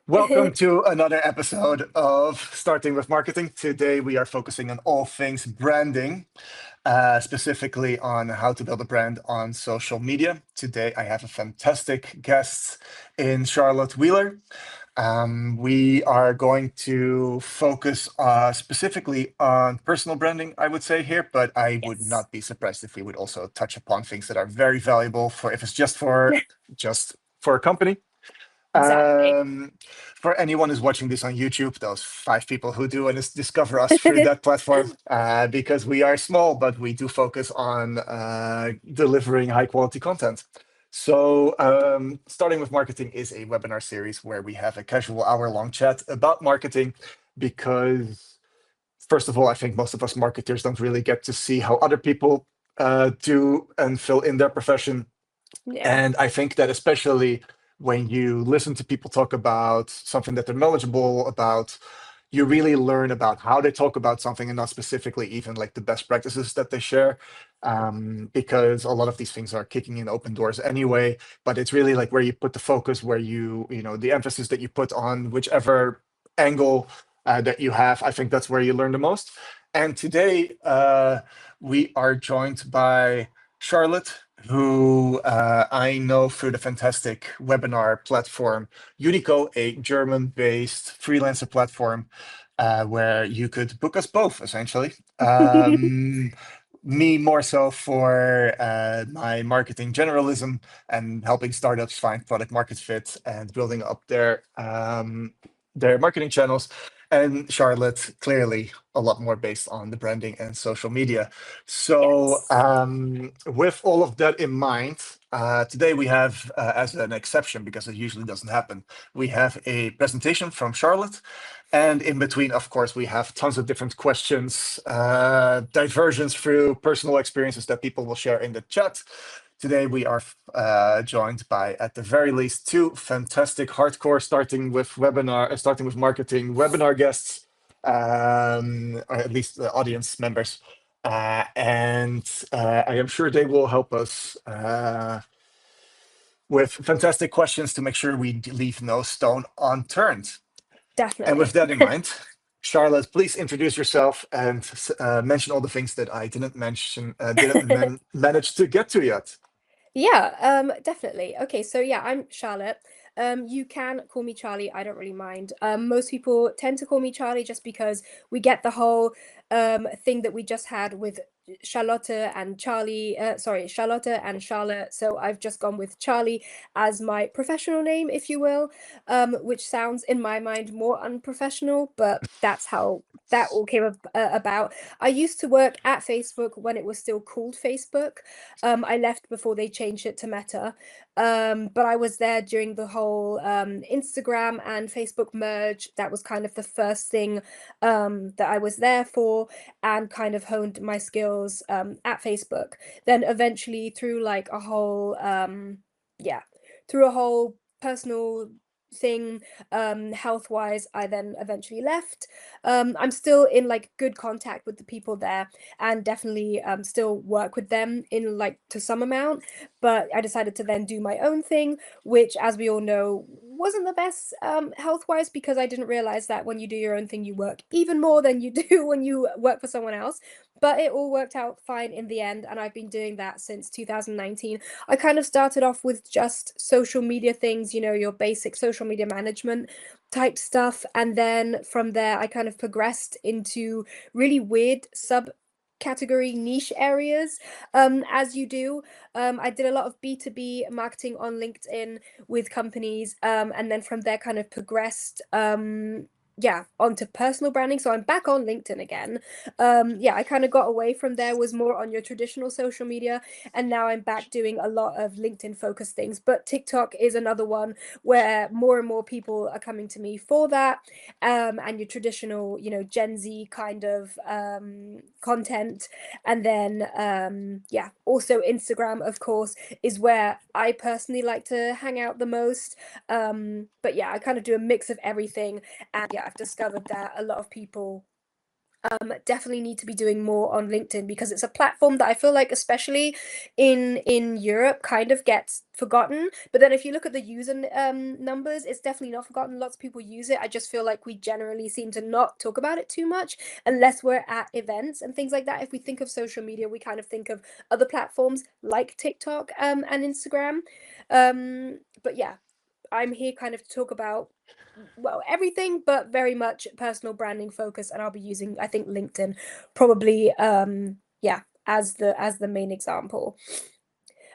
Welcome to another episode of Starting with Marketing. Today we are focusing on all things branding, specifically on how to build a brand on social media. Today I have a fantastic guest in Charlotte Wheeler. We are going to focus specifically on personal branding, I would say here, but I would Yes, not be surprised if we would also touch upon things that are very valuable for if it's just for a company. exactly. Um, for anyone who's watching this on YouTube, those five people who do and discover us through that platform, because we are small, but we do focus on delivering high quality content. So, starting with marketing is a webinar series where we have a casual hour-long chat about marketing, because first of all, I think most of us marketers don't really get to see how other people do and fill in their profession, Yeah. and I think that especially when you listen to people talk about something that they're knowledgeable about, you really learn about how they talk about something and not specifically even like the best practices that they share. Because a lot of these things are kicking in open doors anyway, but it's really like where you put the focus, where the emphasis that you put on whichever angle that you have. I think that's where you learn the most. And today we are joined by Charlotte, who I know through the fantastic webinar platform Unico, a German-based freelancer platform where you could book us both, essentially. Me more so for my marketing generalism and helping startups find product market fit and building up their marketing channels. And Charlotte, clearly a lot more based on the branding and social media. So, Yes. with all of that in mind, today we have, as an exception, because it usually doesn't happen, we have a presentation from Charlotte. And in between, of course, we have tons of different questions, diversions through personal experiences that people will share in the chat. Today we are joined by, at the very least, two fantastic hardcore starting with marketing webinar guests, or at least the audience members. And I am sure they will help us with fantastic questions to make sure we leave no stone unturned. And with Definitely. that in mind, Charlotte, please introduce yourself and mention all the things that I didn't manage to get to yet. Yeah, definitely. Okay, so yeah, I'm Charlotte. You can call me Charlie, I don't really mind. Most people tend to call me Charlie just because we get the whole thing that we just had with Charlotte and Charlie, sorry, Charlotte and Charlotte. So I've just gone with Charlie as my professional name, if you will, which sounds in my mind more unprofessional, but that's how that all came about. I used to work at Facebook when it was still called Facebook. I left before they changed it to Meta. But I was there during the whole Instagram and Facebook merge. That was kind of the first thing that I was there for, and kind of honed my skills at Facebook. Then eventually through like a whole yeah, through a whole personal thing, health wise, I then eventually left. I'm still in like good contact with the people there, and definitely still work with them in like to some amount. But I decided to then do my own thing, which, as we all know, wasn't the best health wise, because I didn't realize that when you do your own thing, you work even more than you do when you work for someone else. But it all worked out fine in the end, and I've been doing that since 2019. I kind of started off with just social media things, your basic social media management type stuff. And then from there, I kind of progressed into really weird category niche areas, as you do. I did a lot of B2B marketing on LinkedIn with companies, and then from there kind of progressed, yeah, onto personal branding. So I'm back on LinkedIn again. Yeah, I kind of got away from there, was more on your traditional social media, and now I'm back doing a lot of LinkedIn focused things. But TikTok is another one where more and more people are coming to me for that, and your traditional, Gen Z kind of content. And then, yeah, also Instagram, of course, is where I personally like to hang out the most. But yeah, I kind of do a mix of everything. And yeah, I've discovered that a lot of people definitely need to be doing more on LinkedIn because it's a platform that I feel like, especially in Europe, kind of gets forgotten. But then if you look at the user numbers, it's definitely not forgotten. Lots of people use it. I just feel like we generally seem to not talk about it too much unless we're at events and things like that. If we think of social media, we kind of think of other platforms like TikTok and Instagram. But yeah, I'm here kind of to talk about, well, everything, but very much personal branding focus, and I'll be using, I think, LinkedIn probably, yeah, as the main example.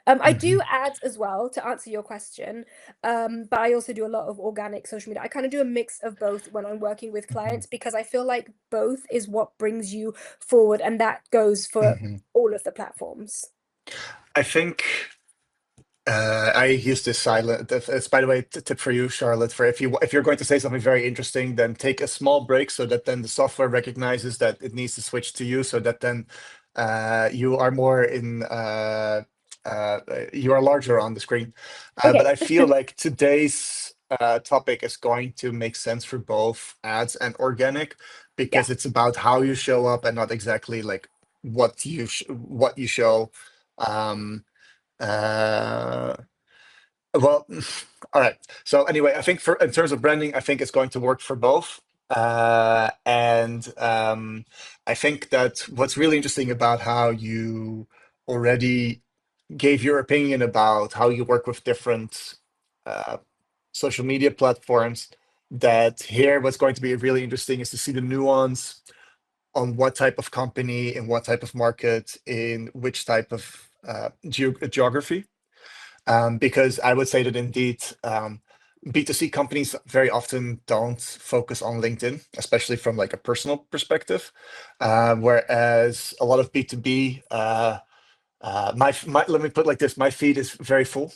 I Hmm. do ads as well to answer your question, but I also do a lot of organic social media. I kind of do a mix of both when I'm working with Hmm. clients because I feel like both is what brings you forward, and that goes for Hmm. all of the platforms. I think I use this silent. It's, by the way, tip for you, Charlotte. For if you're going to say something very interesting, then take a small break so that then the software recognizes that it needs to switch to you, so that then you are more in uh, you are larger on the screen. But Okay. I feel like today's topic is going to make sense for both ads and organic Yeah. because it's about how you show up and not exactly like what you show. Um, uh, well, all right. So anyway, I think for in terms of branding, I think it's going to work for both. And I think that what's really interesting about how you already gave your opinion about how you work with different uh, social media platforms, that here what's going to be really interesting is to see the nuance on what type of company, in what type of market, in which type of geography, because I would say that indeed B2C companies very often don't focus on LinkedIn, especially from like a personal perspective, whereas a lot of B2B, let me put it like this, my feed is very full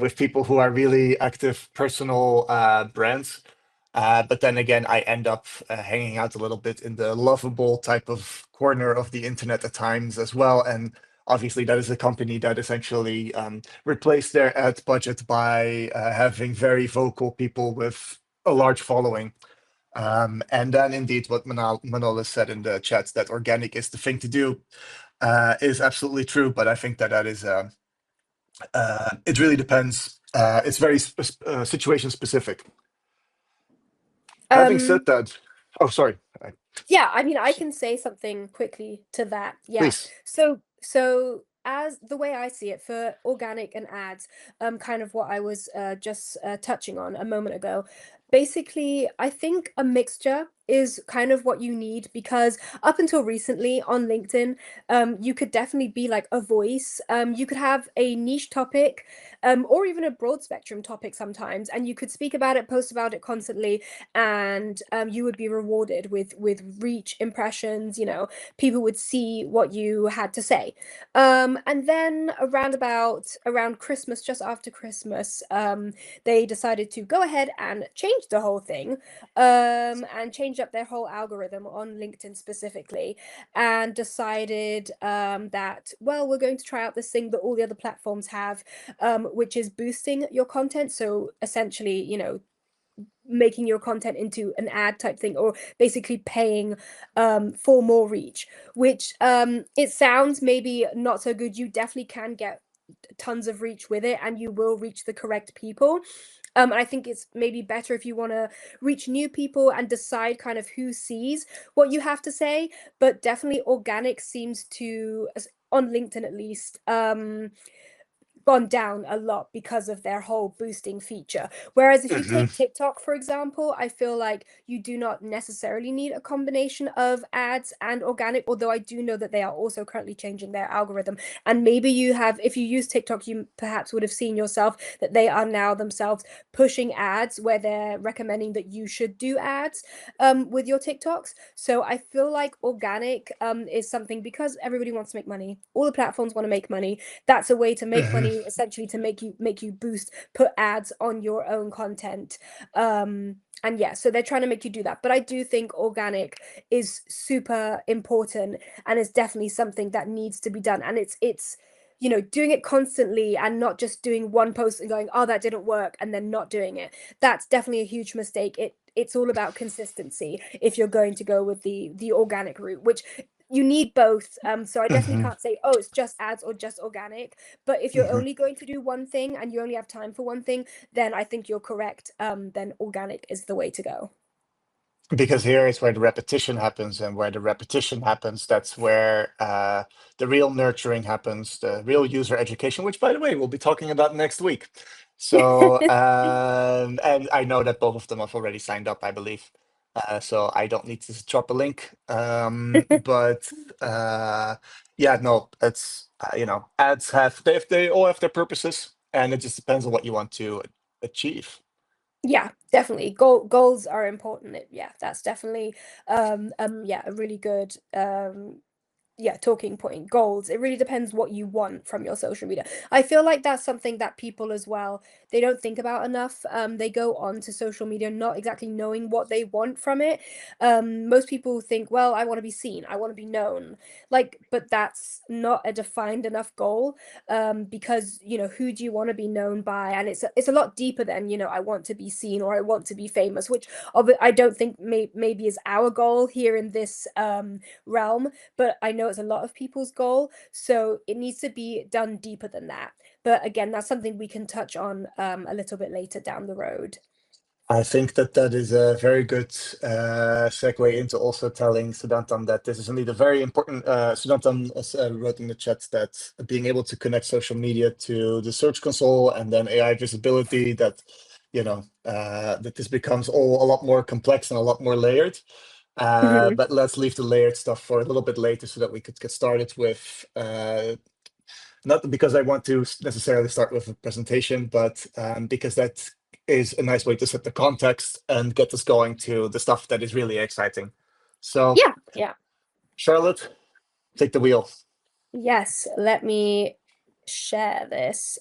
with people who are really active personal brands. But then again, I end up hanging out a little bit in the lovable type of corner of the internet at times as well. And obviously, that is a company that essentially replaced their ad budget by having very vocal people with a large following. And then, indeed, what Manol has said in the chat, that organic is the thing to do, is absolutely true. But I think that that is it really depends. It's very situation specific. Having said Um, that, oh, sorry. Yeah, I mean, I can say something quickly to that. Yeah. Please. So as the way I see it for organic and ads, kind of what I was just touching on a moment ago. Basically, I think a mixture is kind of what you need because up until recently on LinkedIn, you could definitely be like a voice. You could have a niche topic, or even a broad spectrum topic sometimes, and you could speak about it, post about it constantly, and you would be rewarded with reach, impressions. People would see what you had to say. And then around Christmas, just after Christmas, they decided to go ahead and change the whole thing, and change up their whole algorithm on LinkedIn specifically, and decided that, well, we're going to try out this thing that all the other platforms have, which is boosting your content. So essentially, making your content into an ad type thing, or basically paying for more reach, which it sounds maybe not so good. You definitely can get tons of reach with it, and you will reach the correct people. And I think it's maybe better if you want to reach new people and decide kind of who sees what you have to say. But definitely organic seems to, on LinkedIn at least, gone down a lot because of their whole boosting feature. Whereas if you Hmm. take TikTok, for example, I feel like you do not necessarily need a combination of ads and organic, although I do know that they are also currently changing their algorithm. And maybe if you use TikTok, you perhaps would have seen yourself that they are now themselves pushing ads where they're recommending that you should do ads with your TikToks. So I feel like organic is something, because everybody wants to make money. All the platforms want to make money. That's a way to make Hmm. money, essentially, to make you boost, put ads on your own content. And yeah, so they're trying to make you do that, but I do think organic is super important, and it's definitely something that needs to be done. And it's doing it constantly and not just doing one post and going, oh, that didn't work, and then not doing it. That's definitely a huge mistake. It it's all about consistency if you're going to go with the organic route, which you need both. So I definitely Hmm. can't say, oh, it's just ads or just organic. But if you're Hmm. only going to do one thing and you only have time for one thing, then I think you're correct. Then organic is the way to go. Because here is where the repetition happens, and where the repetition happens, that's where the real nurturing happens, the real user education, which, by the way, we'll be talking about next week. So, and I know that both of them have already signed up, I believe. So I don't need to drop a link. But yeah, no, it's ads they all have their purposes, and it just depends on what you want to achieve. Yeah, definitely. Goals are important. Yeah, that's definitely yeah, a really good yeah, talking point. Goals, it really depends what you want from your social media. I feel like that's something that people as well, they don't think about enough. They go on to social media not exactly knowing what they want from it. Most people think, well, I want to be seen, I want to be known, like, but that's not a defined enough goal. Because who do you want to be known by? And it's a lot deeper than, I want to be seen or I want to be famous, which I don't think maybe is our goal here in this realm, but I know it's a lot of people's goal. So it needs to be done deeper than that. But again, that's something we can touch on a little bit later down the road. I think that that is a very good segue into also telling Sudantam that this is indeed a very important. Sudantam wrote in the chat that being able to connect social media to the Search Console and then AI visibility, that that this becomes all a lot more complex and a lot more layered. Mhm. But let's leave the layered stuff for a little bit later so that we could get started with. Not because I want to necessarily start with a presentation, but because that is a nice way to set the context and get us going to the stuff that is really exciting. So, Yeah, yeah. Charlotte, take the wheel. Yes, let me share this.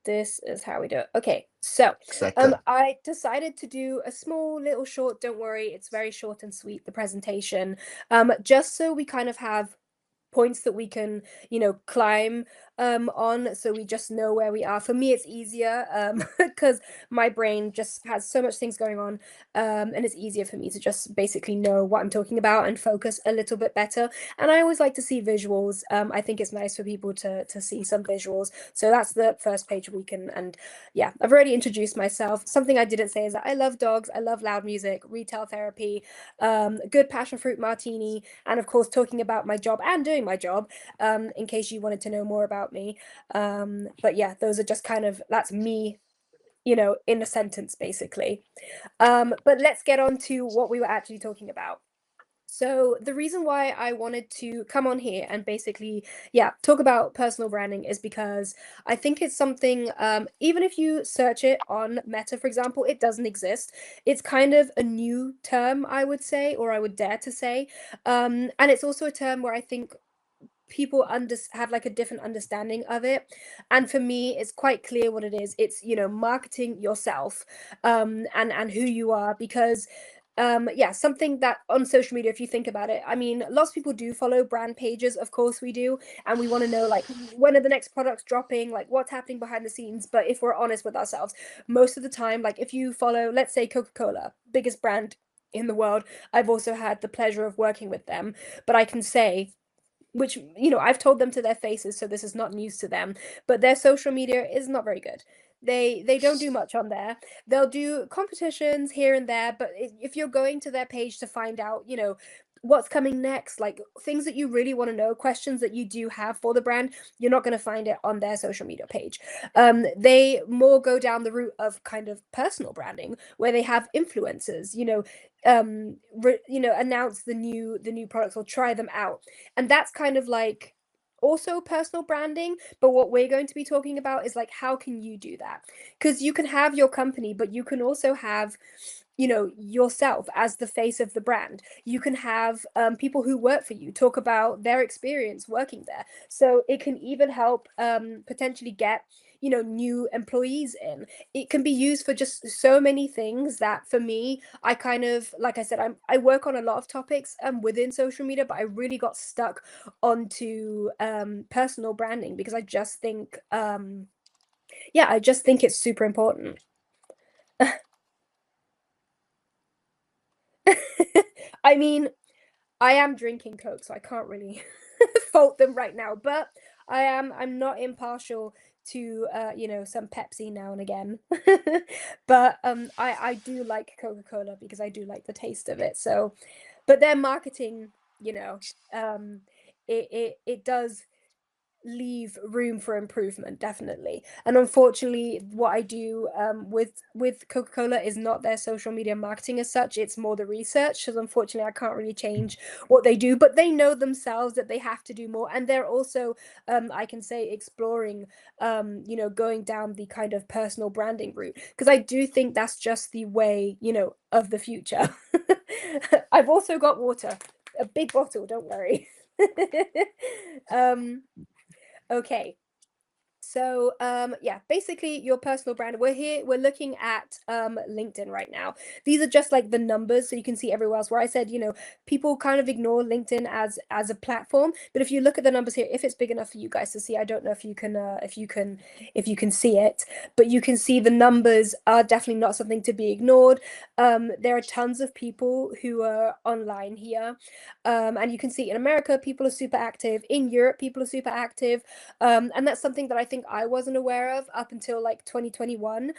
This is how we do it. Okay, so Exactly. I decided to do a small little short, don't worry, it's very short and sweet, the presentation, just so we kind of have points that we can climb on, so we just know where we are. For me it's easier because my brain just has so much things going on, and it's easier for me to just basically know what I'm talking about and focus a little bit better. And I always like to see visuals. I think it's nice for people to see some visuals, so that's the first page we can. And yeah, I've already introduced myself. Something I didn't say is that I love dogs, I love loud music, retail therapy, good passion fruit martini, and of course talking about my job and doing my job, in case you wanted to know more about me. But yeah, those are just kind of, that's me, in a sentence basically. But let's get on to what we were actually talking about. So the reason why I wanted to come on here and basically, yeah, talk about personal branding is because I think it's something, even if you search it on Meta, for example, it doesn't exist. It's kind of a new term, I would say, or I would dare to say. And it's also a term where I think people have like a different understanding of it. And for me it's quite clear what it is. It's marketing yourself, and who you are, because yeah, something that on social media, if you think about it, I mean, lots of people do follow brand pages, of course we do, and we want to know like when are the next products dropping, like what's happening behind the scenes. But if we're honest with ourselves, most of the time, like if you follow, let's say, Coca-Cola, biggest brand in the world, I've also had the pleasure of working with them, but I can say, which I've told them to their faces, so this is not news to them, but their social media is not very good. They don't do much on there. They'll do competitions here and there, but if you're going to their page to find out what's coming next, like things that you really want to know, questions that you do have for the brand, you're not going to find it on their social media page. They more go down the route of kind of personal branding, where they have influencers, announce the new products or try them out. And that's kind of like also personal branding. But what we're going to be talking about is like, how can you do that? Because you can have your company, but you can also have yourself as the face of the brand. You can have people who work for you talk about their experience working there, so it can even help potentially get new employees in. It can be used for just so many things that, for me, I kind of, like I said, I work on a lot of topics within social media, but I really got stuck onto personal branding because I just think yeah, I just think it's super important. I mean, I am drinking Coke, so I can't really fault them right now, but I'm not impartial to some Pepsi now and again. But I do like Coca-Cola because I do like the taste of it. So, but their marketing, you know, um it does leave room for improvement, definitely. And unfortunately, what I do with Coca-Cola is not their social media marketing as such, it's more the research. So unfortunately, I can't really change what they do, but they know themselves that they have to do more, and they're also I can say exploring going down the kind of personal branding route, because I do think that's just the way, of the future. I've also got water, a big bottle, don't worry. um Okay. So, yeah, basically your personal brand. We're looking at LinkedIn right now. These are just like the numbers, so you can see everywhere else where I said, people kind of ignore LinkedIn as a platform. But if you look at the numbers here, if it's big enough for you guys to see, I don't know if you can see it, but you can see the numbers are definitely not something to be ignored. There are tons of people who are online here. And you can see in America, people are super active. In Europe, people are super active. And that's something that I think I wasn't aware of up until like 2021.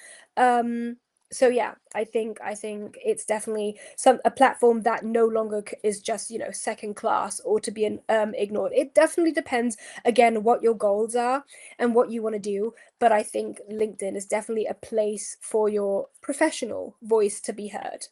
So yeah, I think it's definitely a platform that no longer is just second class or to be ignored. It definitely depends again what your goals are and what you want to do, but I think LinkedIn is definitely a place for your professional voice to be heard.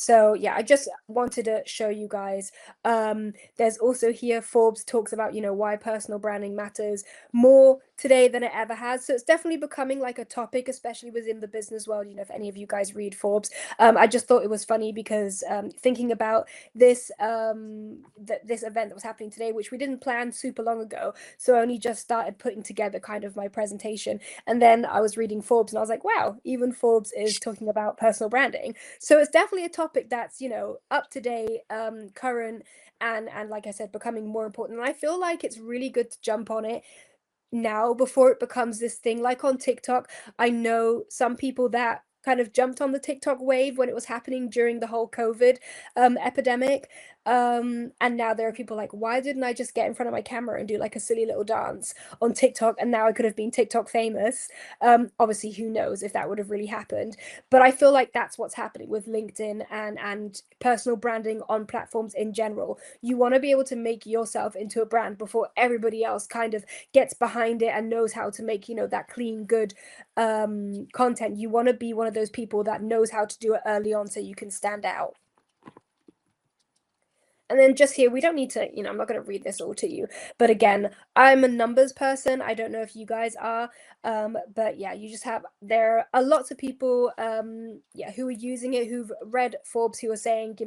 So yeah, I just wanted to show you guys. There's also here Forbes talks about, why personal branding matters more today than it ever has. So it's definitely becoming like a topic, especially within the business world. If any of you guys read Forbes, I just thought it was funny because thinking about this this event that was happening today, which we didn't plan super long ago, so I only just started putting together kind of my presentation, and then I was reading Forbes and I was like, wow, even Forbes is talking about personal branding. So it's definitely a topic that's, up to date, current, and like I said, becoming more important. And I feel like it's really good to jump on it now before it becomes this thing like on TikTok. I know some people that kind of jumped on the TikTok wave when it was happening during the whole COVID epidemic. And now there are people like, why didn't I just get in front of my camera and do like a silly little dance on TikTok? And now I could have been TikTok famous. Obviously, who knows if that would have really happened. But I feel like that's what's happening with LinkedIn and personal branding on platforms in general. You want to be able to make yourself into a brand before everybody else kind of gets behind it and knows how to make that clean good content. You want to be one of those people that knows how to do it early on so you can stand out. And then just here, we don't need to, I'm not going to read this all to you. But again, I'm a numbers person. I don't know if you guys are. But yeah, there are lots of people, yeah, who are using it, who've read Forbes, who are saying,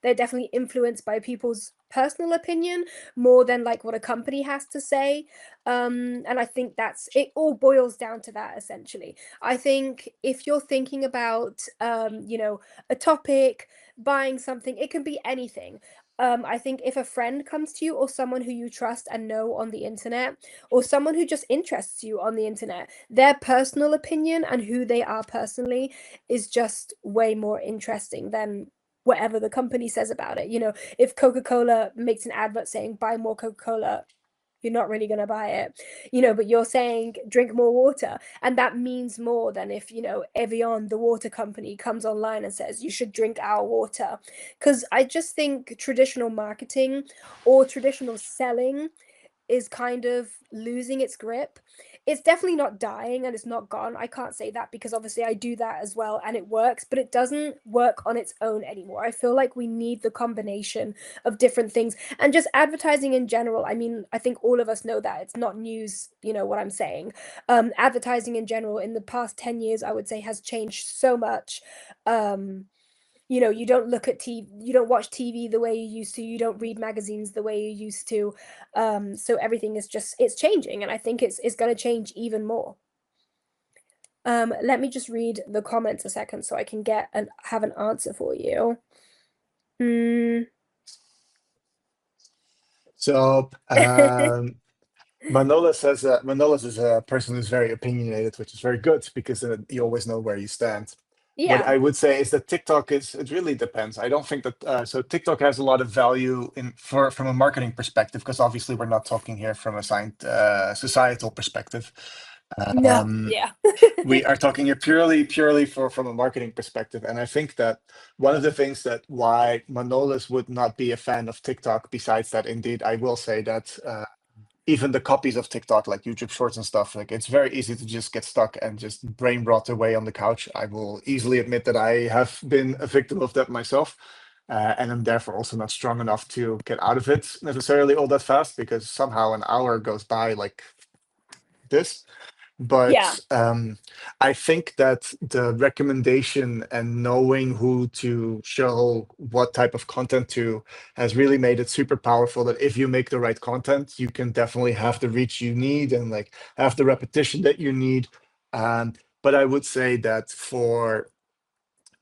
they're definitely influenced by people's personal opinion more than like what a company has to say. And I think it all boils down to that essentially. I think if you're thinking about, a topic, buying something, it can be anything. I think if a friend comes to you or someone who you trust and know on the internet, or someone who just interests you on the internet, their personal opinion and who they are personally is just way more interesting than whatever the company says about it. If Coca-Cola makes an advert saying buy more Coca-Cola, you're not really going to buy it, but you're saying drink more water. And that means more than if, Evian, the water company, comes online and says you should drink our water. Because I just think traditional marketing or traditional selling is kind of losing its grip. It's definitely not dying and it's not gone. I can't say that because obviously I do that as well and it works, but it doesn't work on its own anymore. I feel like we need the combination of different things and just advertising in general. I mean, I think all of us know that it's not news, what I'm saying. Advertising in general in the past 10 years, I would say, has changed so much. You don't look at TV, you don't watch TV the way you used to, you don't read magazines the way you used to. So everything is just, it's changing, and I think it's going to change even more. Let me just read the comments a second so I can have an answer for you. Mm. So Manolis is a person who's very opinionated, which is very good because you always know where you stand. what Yeah. I would say is that TikTok is, it really depends. I don't think that so TikTok has a lot of value in for from a marketing perspective, because obviously we're not talking here from a societal perspective. No. Um, Yeah. we are talking here purely for from a marketing perspective, and I think that one of the things that why Manolis would not be a fan of TikTok, besides that, indeed, I will say that even the copies of TikTok, like YouTube Shorts and stuff, like it's very easy to just get stuck and just brain rot away on the couch. I will easily admit that I have been a victim of that myself, and I'm therefore also not strong enough to get out of it necessarily all that fast, because somehow an hour goes by like this. Yeah. But I think that the recommendation and knowing who to show what type of content to has really made it super powerful, that if you make the right content, you can definitely have the reach you need and like have the repetition that you need. But I would say that for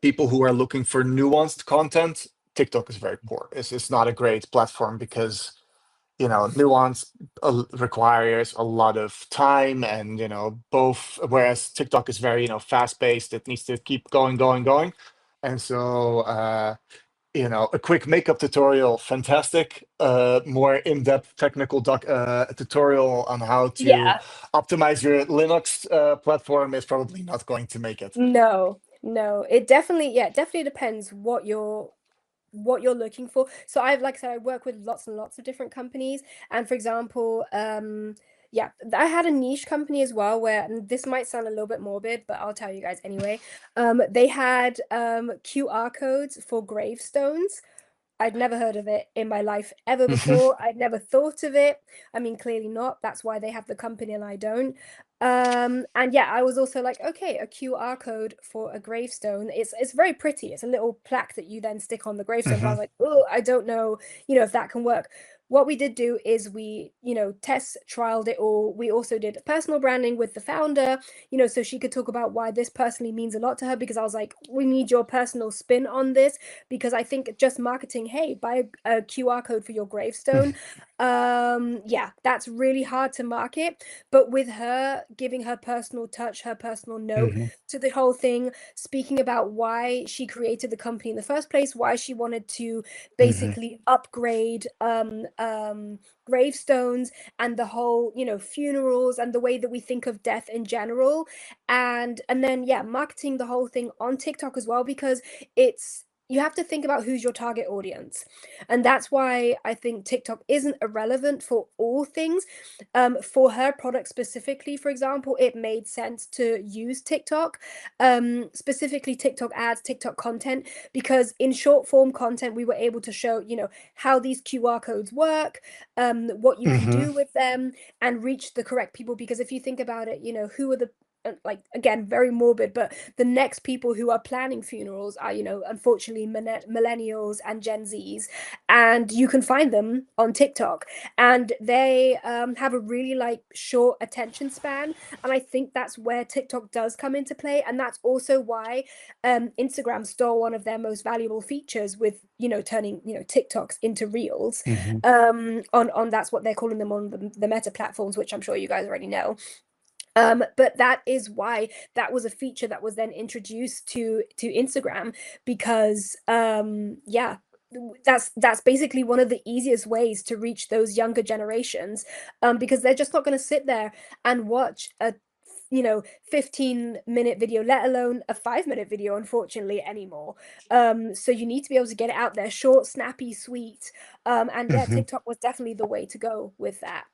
people who are looking for nuanced content, TikTok is very poor. It's not a great platform, because nuance requires a lot of time, and both, whereas TikTok is very fast paced, it needs to keep going, going, going. And so a quick makeup tutorial, fantastic. More in-depth technical tutorial on how to Yeah. optimize your Linux platform is probably not going to make it. No. No. It definitely, yeah, it definitely depends what you're looking for. So I've, like I said, I work with lots and lots of different companies. And for example, yeah, I had a niche company as well where, and this might sound a little bit morbid, but I'll tell you guys anyway. They had QR codes for gravestones. I'd never heard of it in my life ever Hmm. before. I'd never thought of it. I mean, clearly not. That's why they have the company and I don't. And yeah, I was also like, okay, a QR code for a gravestone. It's very pretty. It's a little plaque that you then stick on the gravestone. But I Hmm. was like, oh, I don't know, if that can work. What we did do is we, test trialed it all. We also did personal branding with the founder, so she could talk about why this personally means a lot to her, because I was like, we need your personal spin on this, because I think just marketing, hey, buy a QR code for your gravestone, yeah, that's really hard to market. But with her giving her personal touch, her personal note Hmm. to the whole thing, speaking about why she created the company in the first place, why she wanted to Hmm. basically upgrade gravestones, and the whole, funerals, and the way that we think of death in general. And then yeah, marketing the whole thing on TikTok as well, because it's you have to think about who's your target audience. And that's why I think TikTok isn't irrelevant for all things. For her product specifically, for example, it made sense to use TikTok, specifically TikTok ads, TikTok content, because in short form content, we were able to show, how these QR codes work, what you can Hmm. do with them, and reach the correct people. Because if you think about it, who are the like, again, very morbid, but the next people who are planning funerals are, unfortunately, millennials and Gen Zs, and you can find them on TikTok, and they have a really like short attention span, and I think that's where TikTok does come into play, and that's also why Instagram stole one of their most valuable features with, turning, TikToks into reels. Hmm. On That's what they're calling them on the Meta platforms, which I'm sure you guys already know. But that is why that was a feature that was then introduced to Instagram, because yeah, that's basically one of the easiest ways to reach those younger generations, because they're just not going to sit there and watch a 15-minute video, let alone a 5-minute video, unfortunately, anymore. So you need to be able to get it out there short, snappy, sweet. And yeah, Hmm. TikTok was definitely the way to go with that.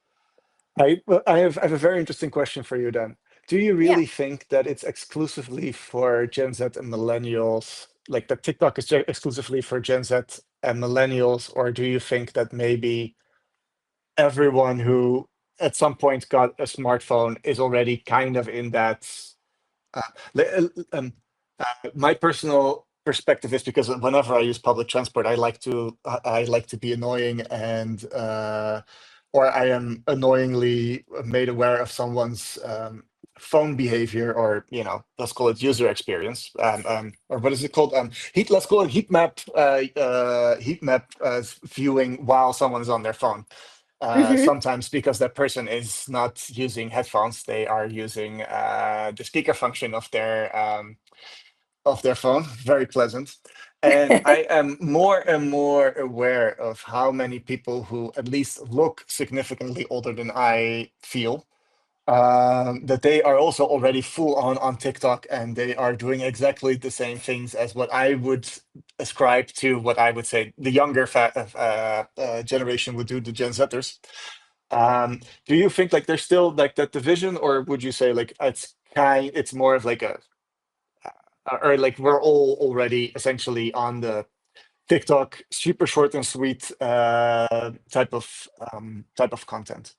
I have a very interesting question for you then. Do you Yeah. really think that it's exclusively for Gen Z and millennials, like that TikTok is exclusively for Gen Z and millennials, or do you think that maybe everyone who at some point got a smartphone is already kind of in that? Uh, li- uh, um, my personal perspective is, because whenever I use public transport, I like to be annoying, and or I am annoyingly made aware of someone's phone behavior, or let's call it user experience, or what is it called? Let's call it heat map viewing while someone is on their phone. Hmm. Sometimes because that person is not using headphones, they are using the speaker function of their of their phone. Very pleasant. And I am more and more aware of how many people who at least look significantly older than I feel, that they are also already full on TikTok, and they are doing exactly the same things as what I would ascribe to what I would say the younger generation would do, the Gen Zers. Do you think like there's still like that division, or would you say like it's more of like a or like we're all already essentially on the TikTok super short and sweet type of content?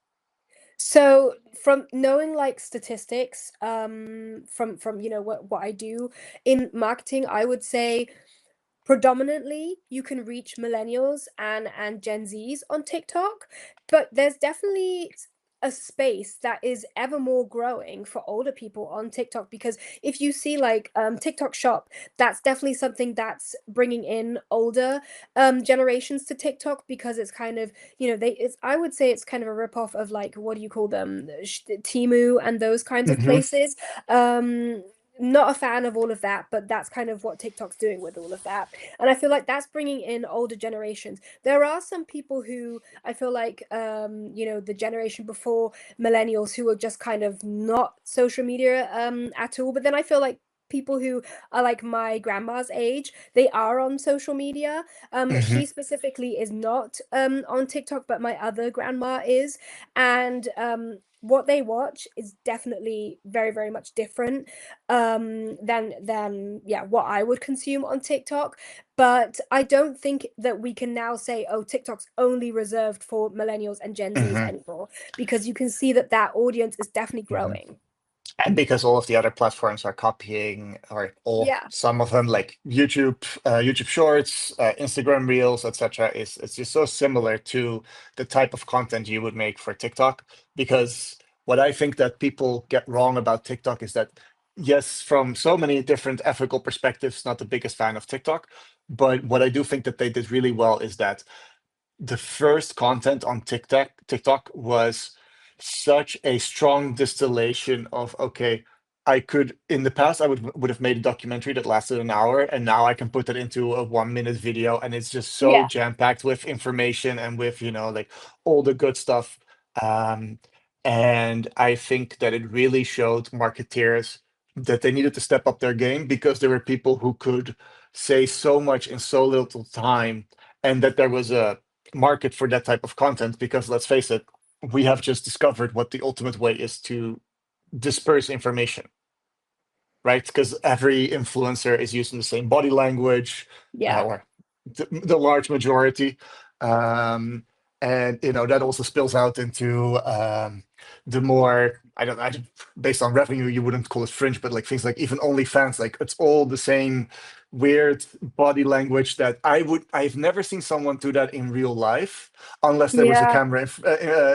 So from knowing like statistics, from what I do in marketing, I would say predominantly you can reach millennials and Gen Zs on TikTok, but there's definitely a space that is ever more growing for older people on TikTok, because if you see like TikTok Shop, that's definitely something that's bringing in older generations to TikTok, because it's kind of, they it's I would say it's kind of a ripoff of like, what do you call them, Timu and those kinds of Hmm. places. Not a fan of all of that, but that's kind of what TikTok's doing with all of that. And I feel like that's bringing in older generations. There are some people who I feel like, the generation before millennials, who are just kind of not social media at all. But then I feel like people who are like my grandma's age, they are on social media. Hmm. She specifically is not on TikTok, but my other grandma is. And what they watch is definitely very, very much different than yeah, what I would consume on TikTok. But I don't think that we can now say, oh, TikTok's only reserved for millennials and Gen Zs Hmm. anymore, because you can see that that audience is definitely Hmm. growing. And because all of the other platforms are copying, or all Yeah. some of them, like YouTube, YouTube Shorts, Instagram Reels, etc., is it's just so similar to the type of content you would make for TikTok. Because what I think that people get wrong about TikTok is that, yes, from so many different ethical perspectives, not the biggest fan of TikTok. But what I do think that they did really well is that the first content on TikTok was such a strong distillation of, okay, I could in the past I would have made a documentary that lasted an hour, and now I can put that into a 1 minute video, and it's just so Yeah. jam-packed with information and with, like all the good stuff. Um, and I think that it really showed marketeers that they needed to step up their game, because there were people who could say so much in so little time, and that there was a market for that type of content. Because let's face it, we have just discovered what the ultimate way is to disperse information, right? Because every influencer is using the same body language, Yeah. or the large majority. Um, and that also spills out into the more, I don't, based on revenue, you wouldn't call it fringe, but like things like even OnlyFans, like it's all the same weird body language that I've never seen someone do that in real life, unless there was a Yeah. camera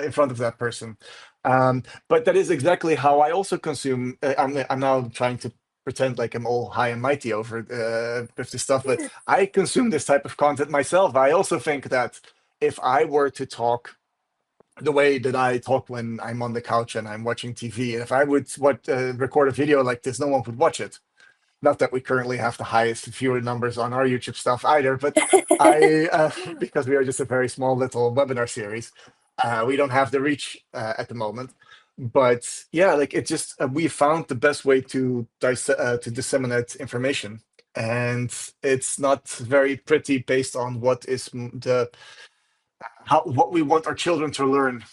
in front of that person. But that is exactly how I also consume. I'm now trying to pretend like I'm all high and mighty over with this stuff, but I consume this type of content myself. I also think that if I were to talk the way that I talk when I'm on the couch and I'm watching TV, and if I would record a video like this, no one would watch it. Not that we currently have the highest viewer numbers on our YouTube stuff either, but because we are just a very small little webinar series, we don't have the reach at the moment. But yeah, like it just we found the best way to disseminate information, and it's not very pretty based on what is the how what we want our children to learn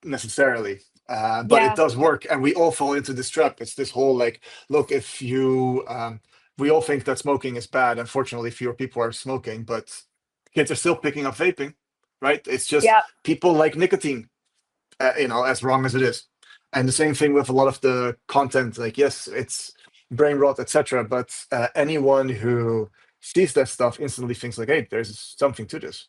necessarily. But it Yeah. does work, and we all fall into this trap. It's this whole like, look, if you, we all think that smoking is bad. Unfortunately, fewer people are smoking, but kids are still picking up vaping, right? It's just Yeah. people like nicotine, as wrong as it is. And the same thing with a lot of the content. Like, yes, it's brain rot, etc. But anyone who sees that stuff instantly thinks like, hey, there's something to this.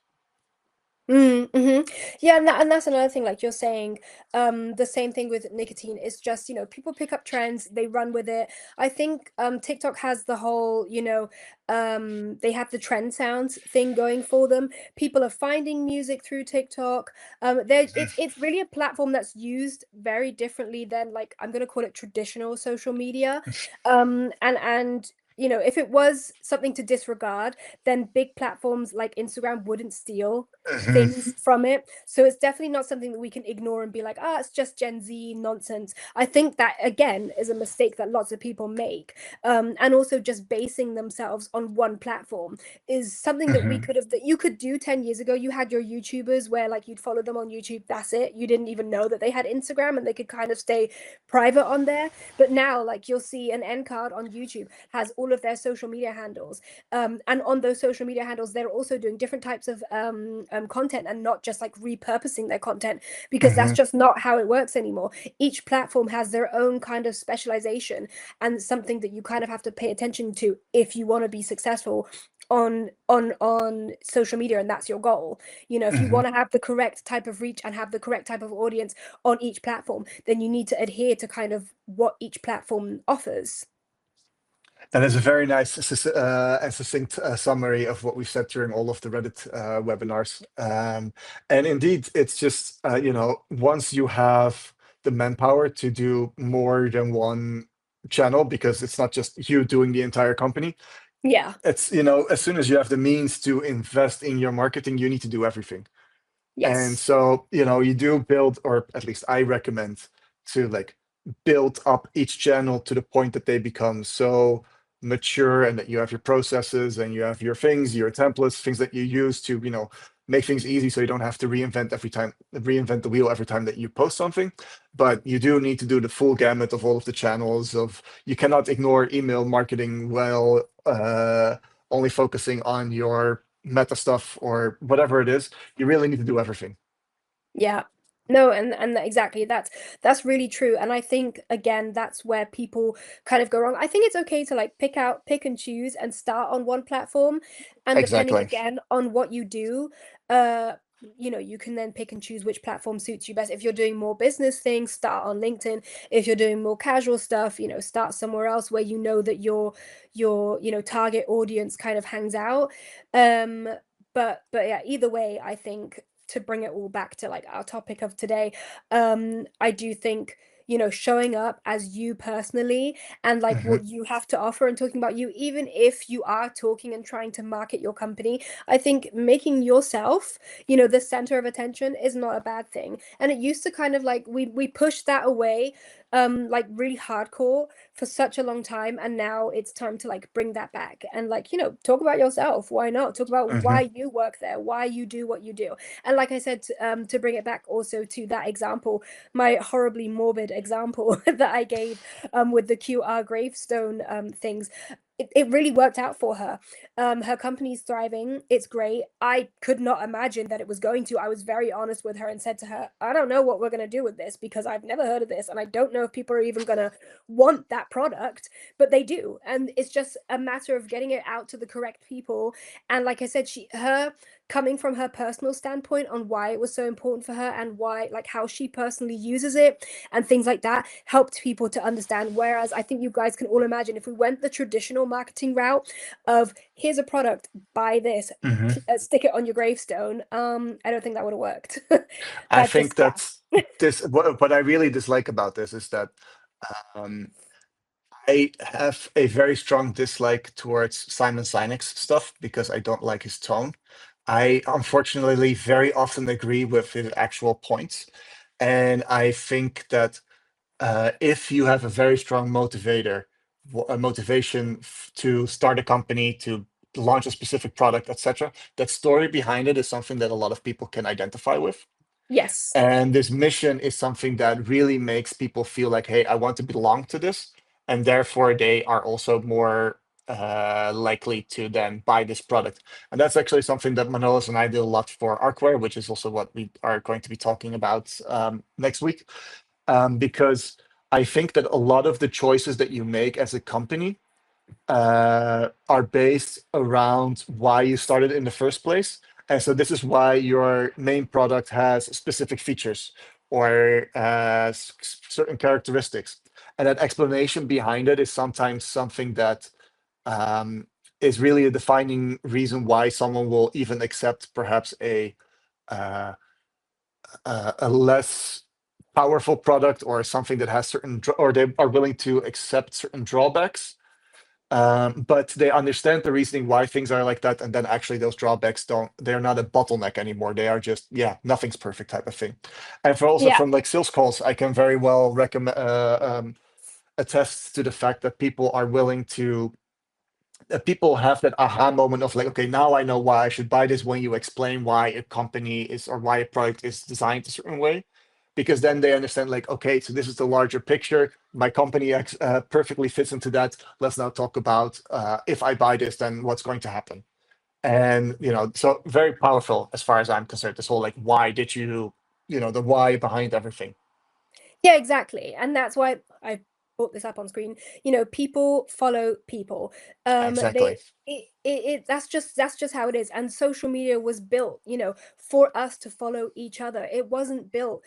Mm. Yeah, and that's another thing, like you're saying, the same thing with nicotine. It's just, people pick up trends, they run with it. I think TikTok has the whole, they have the trend sounds thing going for them. People are finding music through TikTok. It's really a platform that's used very differently than, like, I'm gonna call it traditional social media. And if it was something to disregard, then big platforms like Instagram wouldn't steal Mhm. things from it. So it's definitely not something that we can ignore and be like, ah, it's just Gen Z nonsense. I think that again is a mistake that lots of people make. And also just basing themselves on one platform is something that we Mhm. could have that you could do 10 years ago. You had your YouTubers where like you'd follow them on YouTube, that's it. You didn't even know that they had Instagram and they could kind of stay private on there. But now like you'll see an end card on YouTube has all of their social media handles. And on those social media handles, they're also doing different types of content and not just like repurposing their content, because that's Mhm. just not how it works anymore. Each platform has their own kind of specialization and something that you kind of have to pay attention to if you want to be successful on social media, and that's your goal. If you Mhm. want to have the correct type of reach and have the correct type of audience on each platform, then you need to adhere to kind of what each platform offers. That is a very nice and succinct summary of what we've said during all of the Reddit webinars. And indeed, it's just, once you have the manpower to do more than one channel, because it's not just you doing the entire company, Yeah. it's, as soon as you have the means to invest in your marketing, you need to do everything. And Yes. so, you do build, or at least I recommend to like build up each channel to the point that they become so mature and that you have your processes and you have your things, your templates, things that you use to, make things easy so you don't have to reinvent the wheel every time that you post something. But you do need to do the full gamut of all of the channels of you cannot ignore email marketing while only focusing on your meta stuff or whatever it is. You really need to do everything. Yeah. No, and exactly, that's really true. And I think again, that's where people kind of go wrong. I think it's okay to like pick and choose and start on one platform. And depending Exactly. again on what you do, uh, you can then pick and choose which platform suits you best. If you're doing more business things, start on LinkedIn. If you're doing more casual stuff, start somewhere else where you know that your target audience kind of hangs out. Um, but yeah, either way, I think to bring it all back to like our topic of today, I do think showing up as you personally and like Hmm. what you have to offer and talking about you, even if you are talking and trying to market your company, I think making yourself the center of attention is not a bad thing. And it used to kind of like we pushed that away like really hardcore for such a long time, and now it's time to like bring that back and like talk about yourself. Why not talk about Hmm. why you work there, why you do what you do? And like I said, to bring it back also to that example, my horribly morbid example that I gave with the QR gravestone things, it really worked out for her. Her company's thriving. It's great. I could not imagine that it was going to. I was very honest with her and said to her, I don't know what we're going to do with this because I've never heard of this. And I don't know if people are even going to want that product, but they do. And it's just a matter of getting it out to the correct people. And like I said, her coming from her personal standpoint on why it was so important for her and why, like, how she personally uses it and things like that helped people to understand. Whereas I think you guys can all imagine if we went the traditional marketing route of here's a product, buy this, Hmm. stick it on your gravestone, I don't think that would have worked. I That's think just, yeah. that's this. What I really dislike about this is that um, I have a very strong dislike towards Simon Sinek's stuff because I don't like his tone. I unfortunately very often agree with his actual points, and I think that if you have a very strong a motivation to start a company, to launch a specific product, etc., that story behind it is something that a lot of people can identify with. Yes. And this mission is something that really makes people feel like, hey, I want to belong to this. And therefore, they are also more likely to then buy this product. And that's actually something that Manolis and I do a lot for Arkware, which is also what we are going to be talking about next week. Because I think that a lot of the choices that you make as a company are based around why you started in the first place. And so this is why your main product has specific features or certain characteristics. And that explanation behind it is sometimes something that um, is really a defining reason why someone will even accept perhaps uh, a less powerful product or something that has or they are willing to accept certain drawbacks But they understand the reasoning why things are like that, and then actually those drawbacks don't, they're not a bottleneck anymore. They are just, yeah, nothing's perfect type of thing. And for also Yeah. from like sales calls, I can very well recommend attest to the fact that people are willing to people have that aha moment of like, okay, now I know why I should buy this, when you explain why a company is or why a product is designed a certain way. Because then they understand, like, okay, so this is the larger picture. My company perfectly fits into that. Let's now talk about if I buy this, then what's going to happen. And so very powerful as far as I'm concerned. This whole like, why did you, the why behind everything. Yeah, exactly. And that's why I brought this up on screen. People follow people. Exactly. That's just how it is. And social media was built, for us to follow each other. It wasn't built,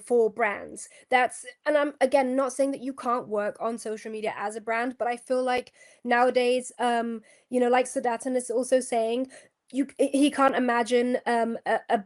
for brands. And I'm again not saying that you can't work on social media as a brand, but I feel like nowadays, like Sadatan is also saying, he can't imagine a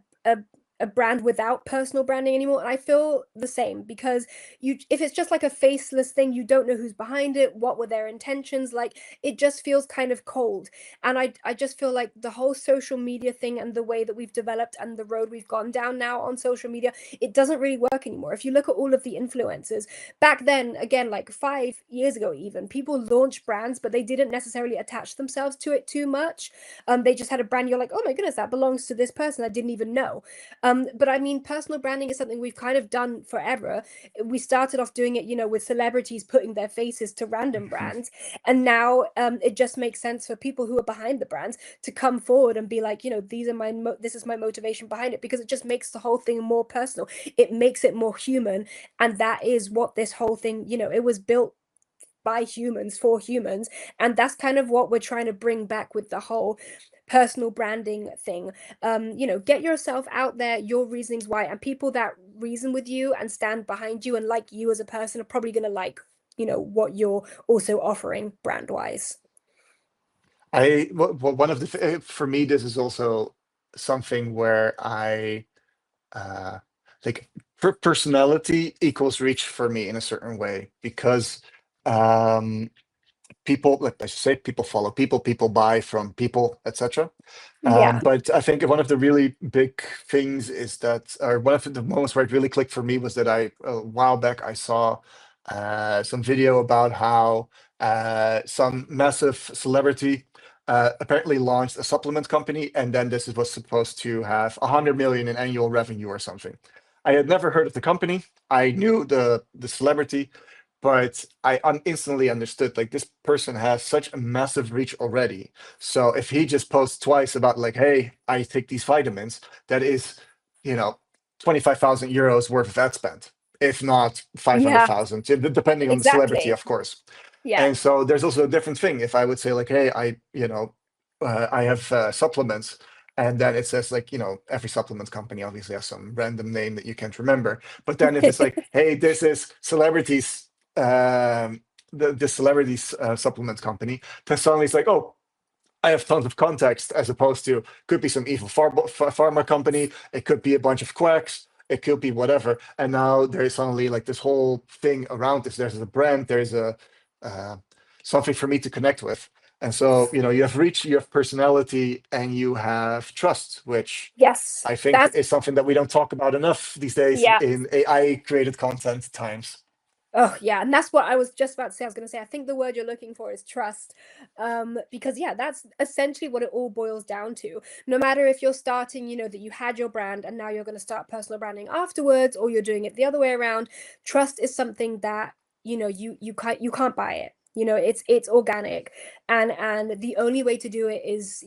a brand without personal branding anymore. And I feel the same because if it's just like a faceless thing, you don't know who's behind it, what were their intentions, like it just feels kind of cold. And I just feel like the whole social media thing and the way that we've developed and the road we've gone down now on social media, it doesn't really work anymore. If you look at all of the influencers back then, again, like 5 years ago, even people launched brands, but they didn't necessarily attach themselves to it too much. They just had a brand, you're like, oh my goodness, that belongs to this person I didn't even know. But I mean, personal branding is something we've kind of done forever. We started off doing it, with celebrities putting their faces to random Mhm. brands, and now it just makes sense for people who are behind the brands to come forward and be like, this is my motivation behind it, because it just makes the whole thing more personal. It makes it more human, and that is what this whole thing, it was built by humans for humans, and that's kind of what we're trying to bring back with the whole personal branding thing. Get yourself out there, your reasonings why, and people that reason with you and stand behind you and like you as a person are probably going to like, what you're also offering brand wise. One of for me, this is also something where I uh like personality equals reach for me in a certain way, because um people, like I should say, people follow people, people buy from people, etc. Yeah. But I think one of the really big things is that, or one of the moments where it really clicked for me was that a while back I saw some video about how some massive celebrity apparently launched a supplement company, and then this was supposed to have 100 million in annual revenue or something. I had never heard of the company. I knew the celebrity, but I instantly understood, like, this person has such a massive reach already. So if he just posts twice about like, hey, I take these vitamins, that is, you know, 25,000 euros worth of ad spend, if not Yeah, 500,000, depending on the celebrity, exactly. of course. Yeah. And so there's also a different thing. If I would say like, hey, I have supplements, and then it says like, every supplement company obviously has some random name that you can't remember. But then if it's like, hey, this is celebrities, the celebrities supplement company, then suddenly it's like, oh, I have tons of context, as opposed to, could be some evil pharma company, it could be a bunch of quacks, it could be whatever. And now there's suddenly like this whole thing around this. There's a brand, there's a uh, something for me to connect with. And so, you have reach, you have personality, and you have trust, which Yes, I think that's is something that we don't talk about enough these days yeah. in AI created content times. Oh, yeah, and that's what I was just about to say. I was going to say, I think the word you're looking for is trust. Because yeah, that's essentially what it all boils down to. No matter if you're starting, that you had your brand and now you're going to start personal branding afterwards, or you're doing it the other way around, trust is something that, you can't buy it. It's organic. And the only way to do it is,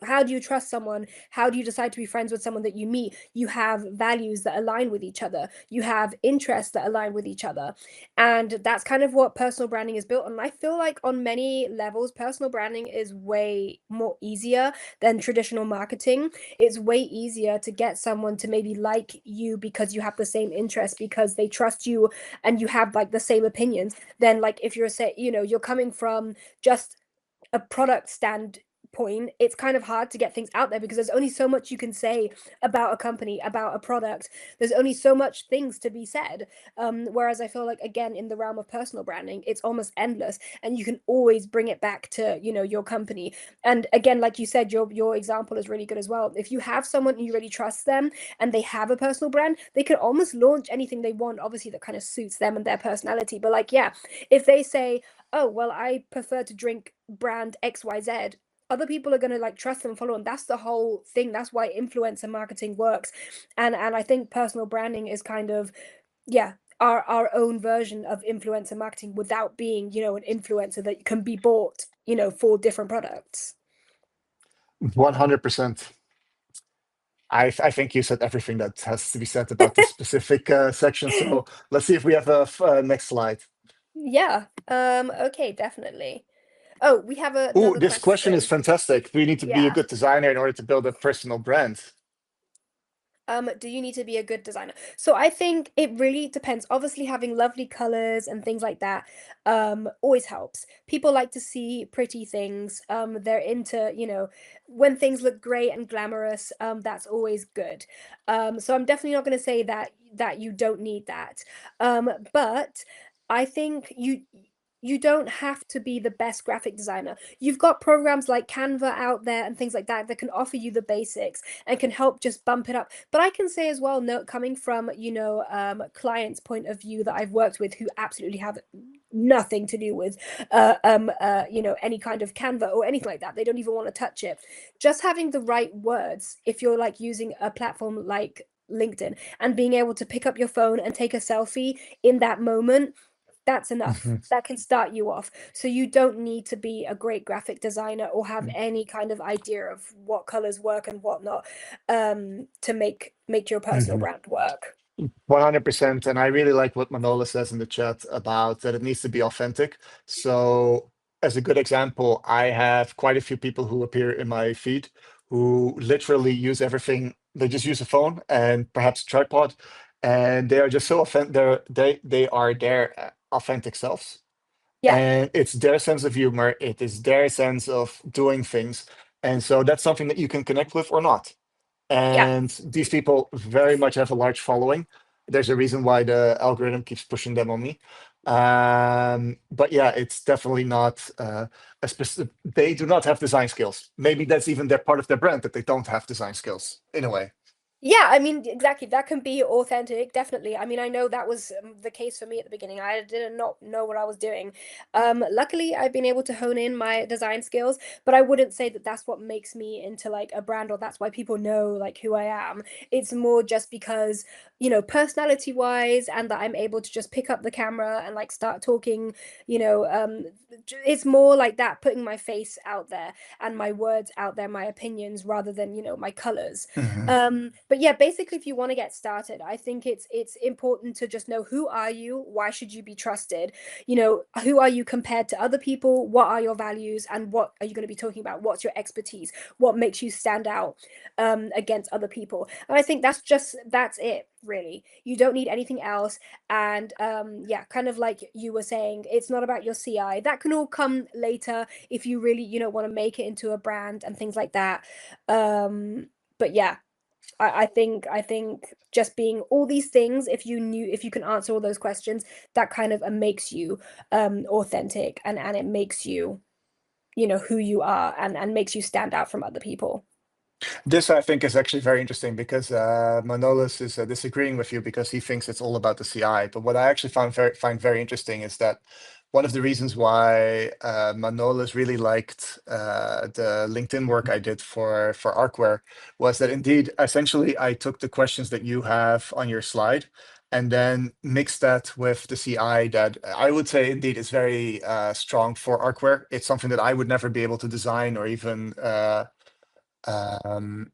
how do you trust someone? How do you decide to be friends with someone that you meet? You have values that align with each other. You have interests that align with each other, and that's kind of what personal branding is built on. And I feel like on many levels, personal branding is way more easier than traditional marketing. It's way easier to get someone to maybe like you because you have the same interests, because they trust you and you have like the same opinions, than like if you're you're coming from just a product stand point, it's kind of hard to get things out there because there's only so much you can say about a company, about a product. There's only so much things to be said. Whereas I feel like, again, in the realm of personal branding, it's almost endless, and you can always bring it back to, your company. And again, like you said, your example is really good as well. If you have someone and you really trust them and they have a personal brand, they can almost launch anything they want, obviously that kind of suits them and their personality. But like, yeah, if they say, oh, well, I prefer to drink brand XYZ, other people are going to like trust them and follow them. That's the whole thing. That's why influencer marketing works. And I think personal branding is kind of, yeah, our own version of influencer marketing without being, an influencer that can be bought, for different products. 100%. I think you said everything that has to be said about this specific section. So let's see if we have a next slide. Yeah. Okay, definitely. Oh, we have Oh, another this question is question. fantastic. Do you need to be a Yeah. good designer in order to build a personal brand? Do you need to be a good designer? So I think it really depends. Obviously, having lovely colors and things like that always helps. People like to see pretty things. They're into, when things look great and glamorous, that's always good. So I'm definitely not going to say that you don't need that. But I think you don't have to be the best graphic designer. You've got programs like Canva out there and things like that that can offer you the basics and can help just bump it up. But I can say as well, no, coming from, clients' point of view that I've worked with who absolutely have nothing to do with any kind of Canva or anything like that. They don't even want to touch it. Just having the right words, if you're like using a platform like LinkedIn and being able to pick up your phone and take a selfie in that moment, that's enough. Mhm. That can start you off. So you don't need to be a great graphic designer or have any kind of idea of what colors work and whatnot, to make your personal Mhm. brand work. 100%. And I really like what Manola says in the chat about that it needs to be authentic. So, as a good example, I have quite a few people who appear in my feed who literally use everything. They just use a phone and perhaps a tripod, and they are just so authentic. They are their authentic selves, Yeah, and it's their sense of humor. It is their sense of doing things, and so that's something that you can connect with or not. yeah. And these people very much have a large following. There's a reason why the algorithm keeps pushing them on me. But yeah, it's definitely not a specific. They do not have design skills. Maybe that's even their part of their brand that they don't have design skills in a way. Yeah, I mean, exactly. That can be authentic, definitely. I mean, I know that was the case for me at the beginning. I did not know what I was doing. Luckily, I've been able to hone in my design skills, but I wouldn't say that that's what makes me into like a brand or that's why people know like who I am. It's more just because, personality wise, and that I'm able to just pick up the camera and like start talking, it's more like that, putting my face out there and my words out there, my opinions, rather than, my colors. Mhm. But yeah, basically, if you want to get started, I think it's important to just know, who are you? Why should you be trusted? Who are you compared to other people? What are your values? And what are you going to be talking about? What's your expertise? What makes you stand out against other people? And I think that's it, really. You don't need anything else. And yeah, kind of like you were saying, it's not about your CI. That can all come later if you really, want to make it into a brand and things like that. But yeah, I think just being all these things, if you can answer all those questions, that kind of makes you authentic, and it makes you, who you are, and makes you stand out from other people. This, I think, is actually very interesting because Manolis is disagreeing with you because he thinks it's all about the CI. But what I actually find very interesting is that one of the reasons why Manolis really liked the LinkedIn work I did for Arkware was that indeed, essentially, I took the questions that you have on your slide and then mixed that with the CI that I would say indeed is very strong for Arkware. It's something that I would never be able to design or even um,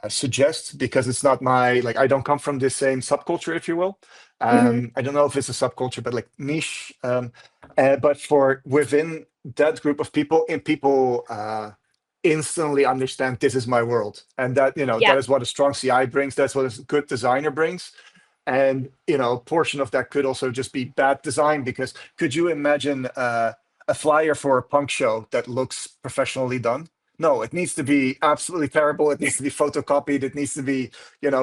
suggest because it's not my like I don't come from the same subculture, if you will. Hmm. I don't know if it's a subculture, but like niche. But for within that group of people, and people instantly understand this is my world, and that Yeah. that is what a strong CI brings. That's what a good designer brings. And a portion of that could also just be bad design because could you imagine a flyer for a punk show that looks professionally done? No, it needs to be absolutely terrible. It needs to be photocopied. It needs to be,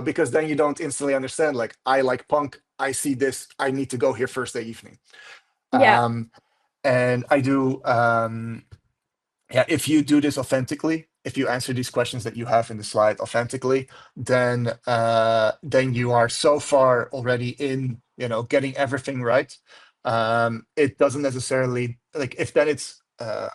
because then you don't instantly understand. Like, I like punk. I see this. I need to go here Thursday evening. Yeah. Um, and I do. Yeah, if you do this authentically, if you answer these questions that you have in the slide authentically, then you are so far already in, getting everything right. It doesn't necessarily like if then it's uh,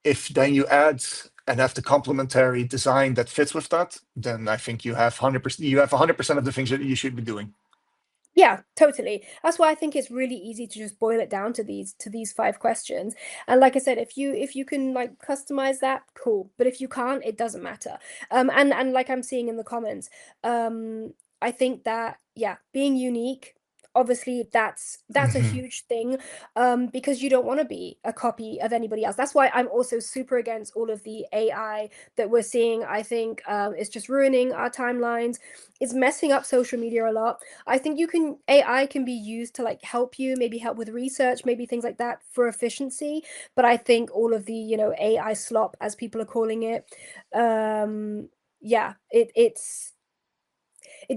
if then you add and have the complementary design that fits with that, then I think you have 100%. You have 100% of the things that you should be doing. Yeah, totally. That's why I think it's really easy to just boil it down to these 5 questions. And like I said, if you can like customize that, cool. But if you can't, it doesn't matter. And like I'm seeing in the comments, I think that yeah, being unique, obviously that's a Mhm. huge thing, because you don't want to be a copy of anybody else. That's why I'm also super against all of the AI that we're seeing. I think it's just ruining our timelines. It's messing up social media a lot. I think AI can be used to like help you, maybe help with research, maybe things like that for efficiency. But I think all of the, AI slop, as people are calling it, yeah, it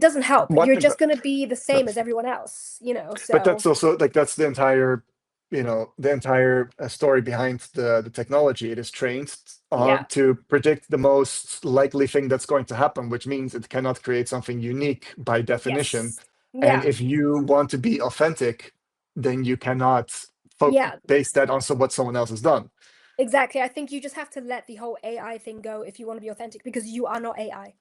doesn't help. One, You're just gonna be the no, same as everyone else. but So that's also like that's the entire story behind the technology. It is trained yeah, to predict the most likely thing that's going to happen, which means it cannot create something unique by definition. yes, And yeah, if you want to be authentic, then you cannot yeah. base that on what someone else has done. Exactly. I think you just have to let the whole AI thing go if you want to be authentic, because you are not AI.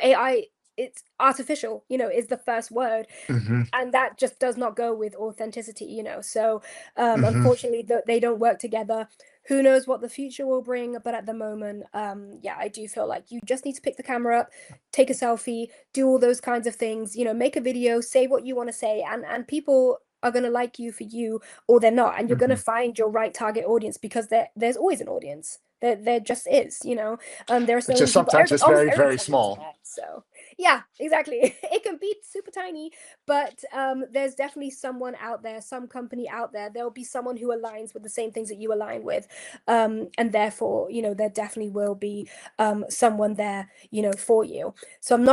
AI, it's artificial, is the first word. Hmm. And that just does not go with authenticity. So Hmm. unfortunately, they don't work together. Who knows what the future will bring? But at the moment, yeah, I do feel like you just need to pick the camera up, take a selfie, do all those kinds of things. Make a video, say what you want to say, and people are going to like you for you, or they're not, and you're going to Hmm. find your right target audience, because there's always an audience. There just is. There are It's so many just people. sometimes it's Almost very, very everybody's on the small. internet, so yeah, exactly. It can be super tiny, but there's definitely someone out there, some company out there. There'll be someone who aligns with the same things that you align with, and therefore, there definitely will be someone there, for you. So I'm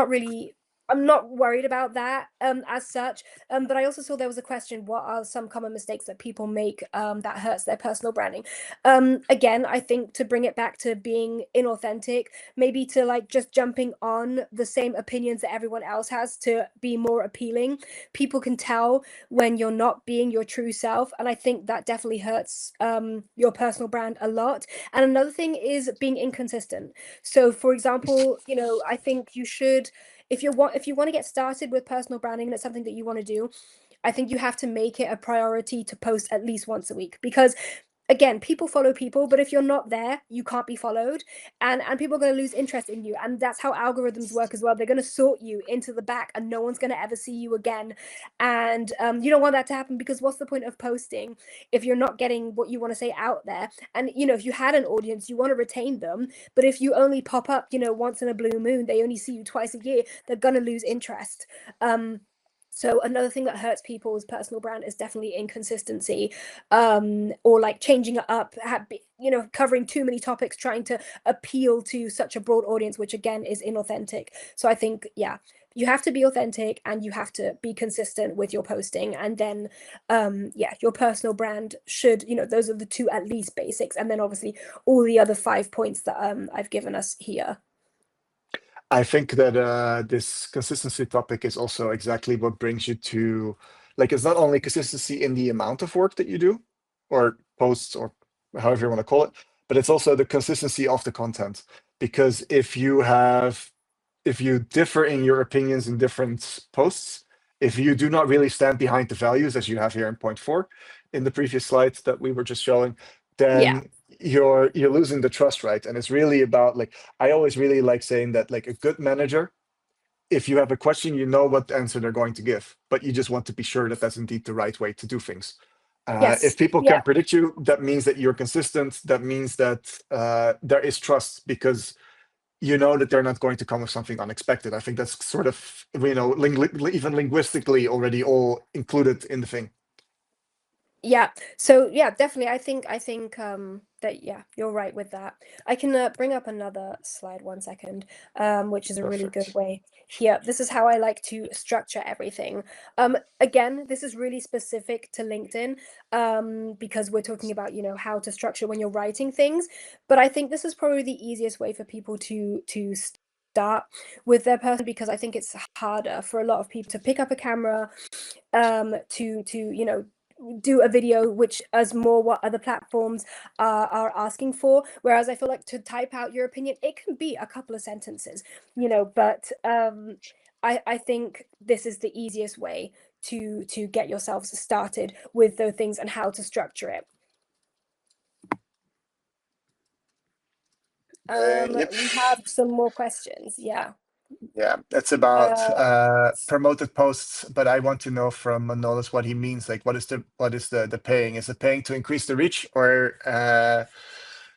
not worried about that as such. But I also saw there was a question: what are some common mistakes that people make that hurts their personal branding? Again, I think to bring it back to being inauthentic, maybe to like just jumping on the same opinions that everyone else has to be more appealing. People can tell when you're not being your true self, and I think that definitely hurts your personal brand a lot. And another thing is being inconsistent. So for example, I think you should, if you want to get started with personal branding and it's something that you want to do, I think you have to make it a priority to post at least once a week, because again, people follow people, but if you're not there, you can't be followed, and people are going to lose interest in you. And that's how algorithms work as well. They're going to sort you into the back, and no one's going to ever see you again. And you don't want that to happen, because what's the point of posting if you're not getting what you want to say out there? And if you had an audience, you want to retain them, but if you only pop up once in a blue moon, they only see you twice a year, they're going to lose interest. So another thing that hurts people's personal brand is definitely inconsistency, or like changing it up, covering too many topics, trying to appeal to such a broad audience, which again is inauthentic. So I think, yeah, you have to be authentic and you have to be consistent with your posting, and then yeah, your personal brand should, those are the two at least basics, and then obviously all the other 5 points that I've given us here. I think that this consistency topic is also exactly what brings you to, like, it's not only consistency in the amount of work that you do, or posts, or however you want to call it, but it's also the consistency of the content. Because if you differ in your opinions in different posts, if you do not really stand behind the values as you have here in point 4 in the previous slides that we were just showing, Yeah. then you're losing the trust, right? And it's really about, like, I always really like saying that, like, a good manager, if you have a question, you know what answer they're going to give, but you just want to be sure that that's indeed the right way to do things. If Yes. people can Yeah. predict you, that means that you're consistent. That means that there is trust, because you know that they're not going to come with something unexpected. I think that's sort of, even linguistically already all included in the thing. Yeah. So yeah, definitely. I think that yeah, you're right with that. I can bring up another slide 1 second, which is a really good Perfect. way. Here, this is how I like to structure everything. Again, this is really specific to LinkedIn, because we're talking about, you know, how to structure when you're writing things. But I think this is probably the easiest way for people to start with their person, because I think it's harder for a lot of people to pick up a camera, to you know, do a video, which is more what other platforms are asking for. Whereas I feel like to type out your opinion, it can be a couple of sentences, you know. But I think this is the easiest way to get yourselves started with those things and how to structure it. Yep. We have some more questions. Yeah. Yeah, that's about Uh, promoted posts, but I want to know from Manolis what he means. Like, what is the paying? Is it paying to increase the reach, or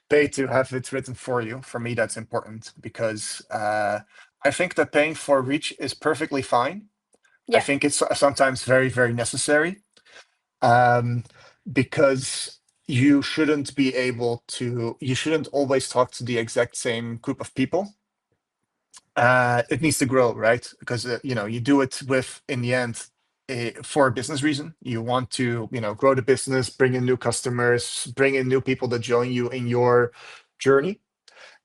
pay to have it written for you? For me, that's important because I think that paying for reach is perfectly fine. I yeah. think it's sometimes very, very necessary, um, because you shouldn't always talk to the exact same group of people. It needs to grow, right? Because you do it with, in the end, for a business reason. You want to, grow the business, bring in new customers, bring in new people that join you in your journey,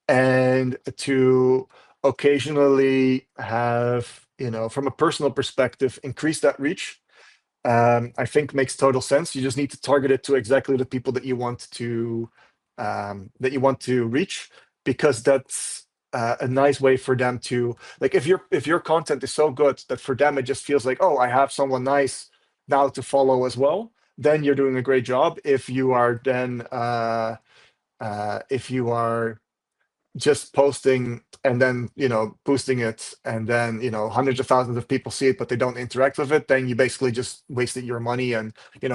and to occasionally have, from a personal perspective, increase that reach. I think makes total sense. You just need to target it to exactly the people that you want to reach, because that's a nice way for them to, like, if your content is so good that for them it just feels like, oh, I have someone nice now to follow as well, then you're doing a great job. If you are just posting and then boosting it, and then hundreds of thousands of people see it but they don't interact with it, then you basically just wasted your money, and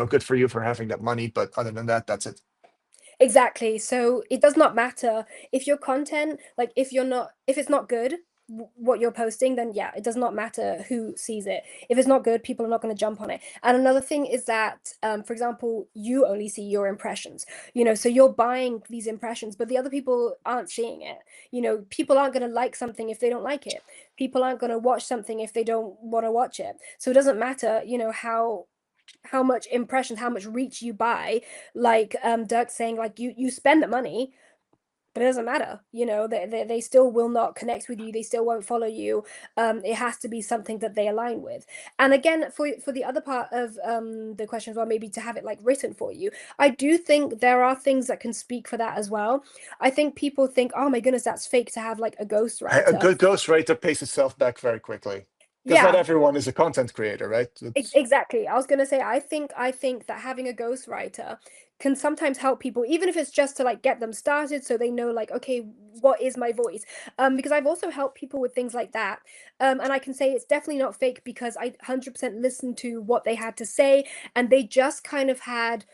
good for you for having that money, but other than that, that's it. Exactly. So it does not matter if your content, like if it's not good, what you're posting, then yeah, it does not matter who sees it. If it's not good, people are not going to jump on it. And another thing is that, for example, you only see your impressions, so you're buying these impressions, but the other people aren't seeing it. People aren't going to like something if they don't like it. People aren't going to watch something if they don't want to watch it. So it doesn't matter, how much impressions, how much reach you buy. Like Dirk's saying, like you spend the money, but it doesn't matter. They still will not connect with you. They still won't follow you. It has to be something that they align with. And again, for the other part of the question as well, maybe to have it like written for you, I do think there are things that can speak for that as well. I think people think, oh my goodness, that's fake to have like a A ghostwriter. good ghostwriter pays itself back very quickly, because not Yeah. everyone is a content creator, right? Exactly. I was gonna say, I think that having a ghostwriter can sometimes help people, even if it's just to like get them started so they know like, okay, what is my voice? Because I've also helped people with things like that. And I can say it's definitely not fake because I 100% listened to what they had to say, and they just kind of had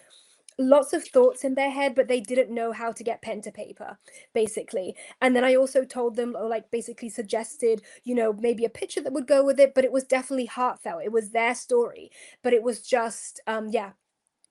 lots of thoughts in their head, but they didn't know how to get pen to paper, basically. And then I also told them, or like basically suggested, maybe a picture that would go with it, but it was definitely heartfelt. It was their story, but it was just, yeah,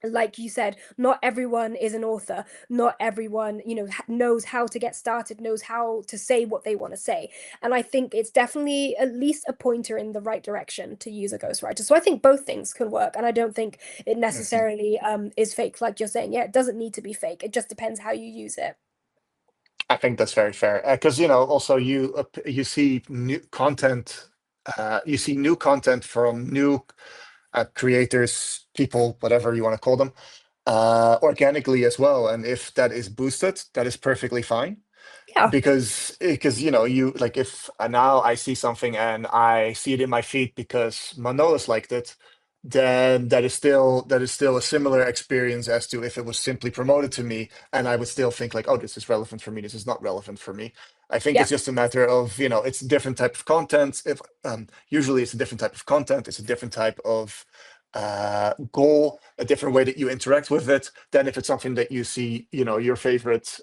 like you said, not everyone is an author. Not everyone, knows how to get started, knows how to say what they want to say. And I think it's definitely at least a pointer in the right direction to use a ghostwriter. So I think both things can work. And I don't think it Mhm. necessarily is fake, like you're saying. Yeah, it doesn't need to be fake. It just depends how you use it. I think that's very fair, because also you see new content, from new creators, people, whatever you want to call them, organically as well. And if that is boosted, that is perfectly fine, Yeah. because you, like, if now I see something and I see it in my feed because Manolis liked it, then that is still a similar experience as to if it was simply promoted to me and I would still think like, oh, this is relevant for me, this is not relevant for me. I think Yeah. it's just a matter of, it's a different type of content. If Usually it's a different type of content, it's a different type of goal, a different way that you interact with it, than if it's something that you see, your favorite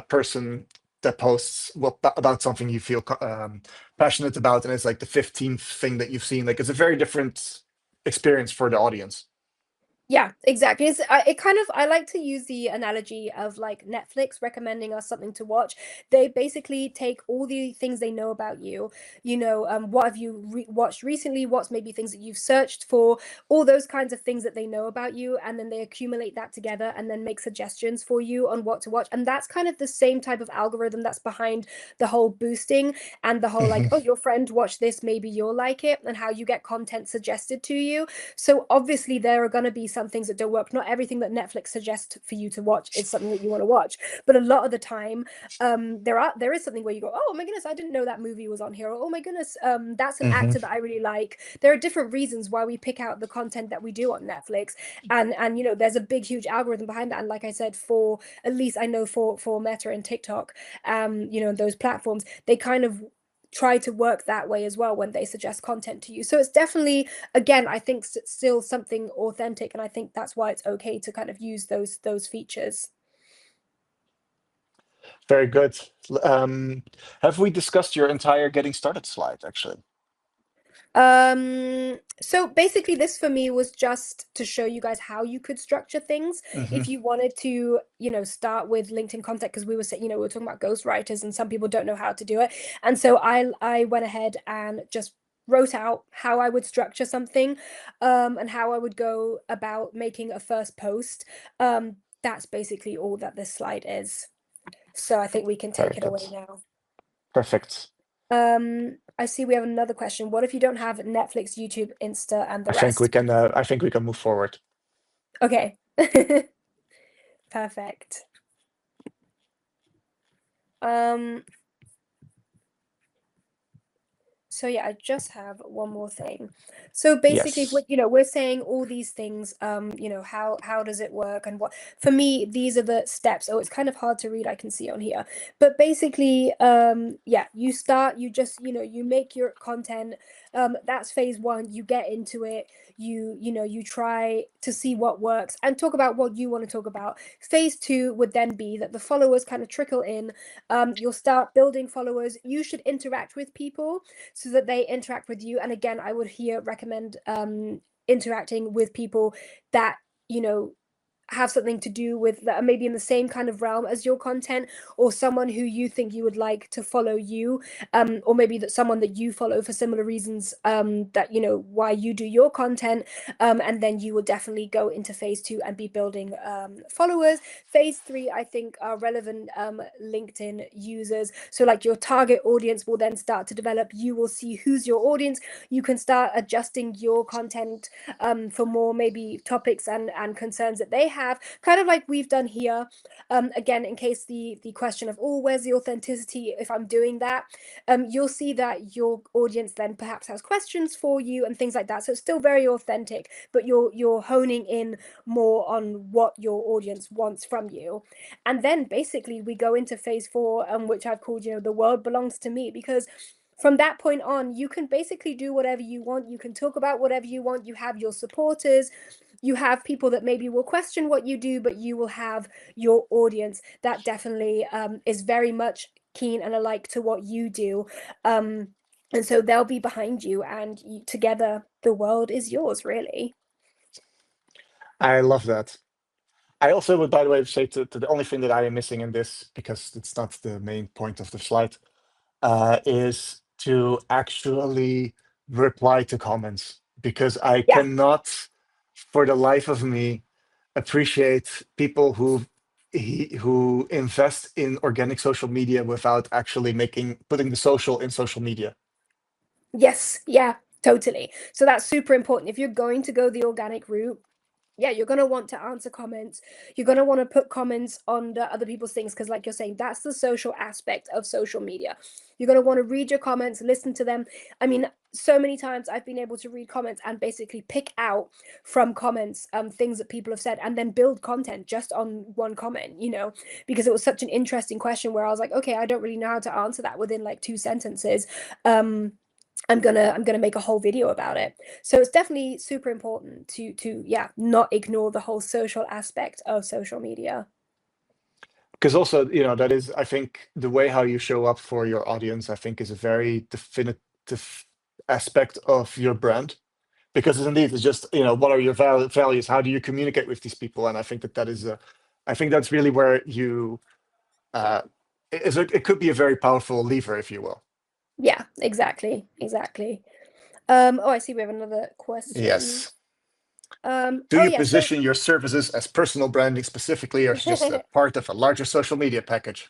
person that posts about something you feel passionate about, and it's like the 15th thing that you've seen. Like, it's a very different experience for the audience. Yeah, exactly. It kind of, I like to use the analogy of like Netflix recommending us something to watch. They basically take all the things they know about you, what have you watched recently, what's maybe things that you've searched for, all those kinds of things that they know about you, and then they accumulate that together and then make suggestions for you on what to watch. And that's kind of the same type of algorithm that's behind the whole boosting and the whole like, Hmm. oh, your friend watched this, maybe you'll like it, and how you get content suggested to you. So obviously there are going to be some things that don't work. Not everything that Netflix suggests for you to watch is something that you want to watch, but a lot of the time, there is something where you go, oh my goodness, I didn't know that movie was on here. Or, oh my goodness, that's an Hmm. actor that I really like. There are different reasons why we pick out the content that we do on Netflix, and there's a big huge algorithm behind that. And like I said, for at least I know for Meta and TikTok, those platforms, they kind of try to work that way as well when they suggest content to you. So it's definitely, again, I think still something authentic, and I think that's why it's okay to kind of use those features. Very good. Have we discussed your entire getting started slide, actually? So basically this for me was just to show you guys how you could structure things Hmm. if you wanted to, start with LinkedIn content, because we were saying, we were talking about ghostwriters and some people don't know how to do it. And so I went ahead and just wrote out how I would structure something, and how I would go about making a first post. That's basically all that this slide is. So I think we can Very take it good. away now. Perfect. I see we have another question. What if you don't have Netflix, YouTube, Insta, and the I think we rest? can. I think we can move forward. Okay. Perfect. Um, So yeah, I just have one more thing. So basically, Yes. we're saying all these things, how does it work and what, for me, these are the steps. Oh, it's kind of hard to read, I can see on here. But basically, yeah, you just, you make your content. That's phase one. You get into it, you try to see what works and talk about what you want to talk about. Phase two would then be that the followers kind of trickle in. You'll start building followers. You should interact with people so that they interact with you. And again, I would here recommend interacting with people that, you know, have something to do with that, maybe in the same kind of realm as your content, or someone who you think you would like to follow you, or maybe that someone that you follow for similar reasons, that why you do your content. And then you will definitely go into phase two and be building followers. Phase three, I think, are relevant LinkedIn users. So like your target audience will then start to develop. You will see who's your audience. You can start adjusting your content for more maybe topics and concerns that they have, kind of like we've done here. Again, in case the question of, oh, where's the authenticity if I'm doing that, you'll see that your audience then perhaps has questions for you and things like that. So it's still very authentic, but you're honing in more on what your audience wants from you. And then basically we go into phase four, which I've called, the world belongs to me, because from that point on, you can basically do whatever you want. You can talk about whatever you want. You have your supporters. You have people that maybe will question what you do, but you will have your audience that definitely is very much keen and alike to what you do. Um, and so they'll be behind you, and together the world is yours, really. I love that. I also would, by the way, say to the only thing that I am missing in this, because it's not the main point of the slide, is to actually reply to comments, because I Yeah. cannot, for the life of me, appreciate people who invest in organic social media without actually putting the social in social media. Yes. Yeah. Totally. So that's super important. If you're going to go the organic route, yeah, you're going to want to answer comments. You're going to want to put comments on other people's things, because like you're saying, that's the social aspect of social media. You're going to want to read your comments, listen to them. I mean, so many times I've been able to read comments and basically pick out from comments things that people have said, and then build content just on one comment, because it was such an interesting question where I was like, okay, I don't really know how to answer that within like two sentences. um I'm gonna make a whole video about it. So it's definitely super important to yeah, not ignore the whole social aspect of social media. Because also, that is, I think, the way how you show up for your audience, I think, is a very definitive aspect of your brand. because indeed it's just, what are your values, how do you communicate with these people, and I think that is a, I think that's really where you uh it could be a very powerful lever, if you will. Yeah, exactly, exactly. Oh, I see we have another question. Yes. Do Oh you yeah, so position your services as personal branding specifically, or is it just a part of a larger social media package?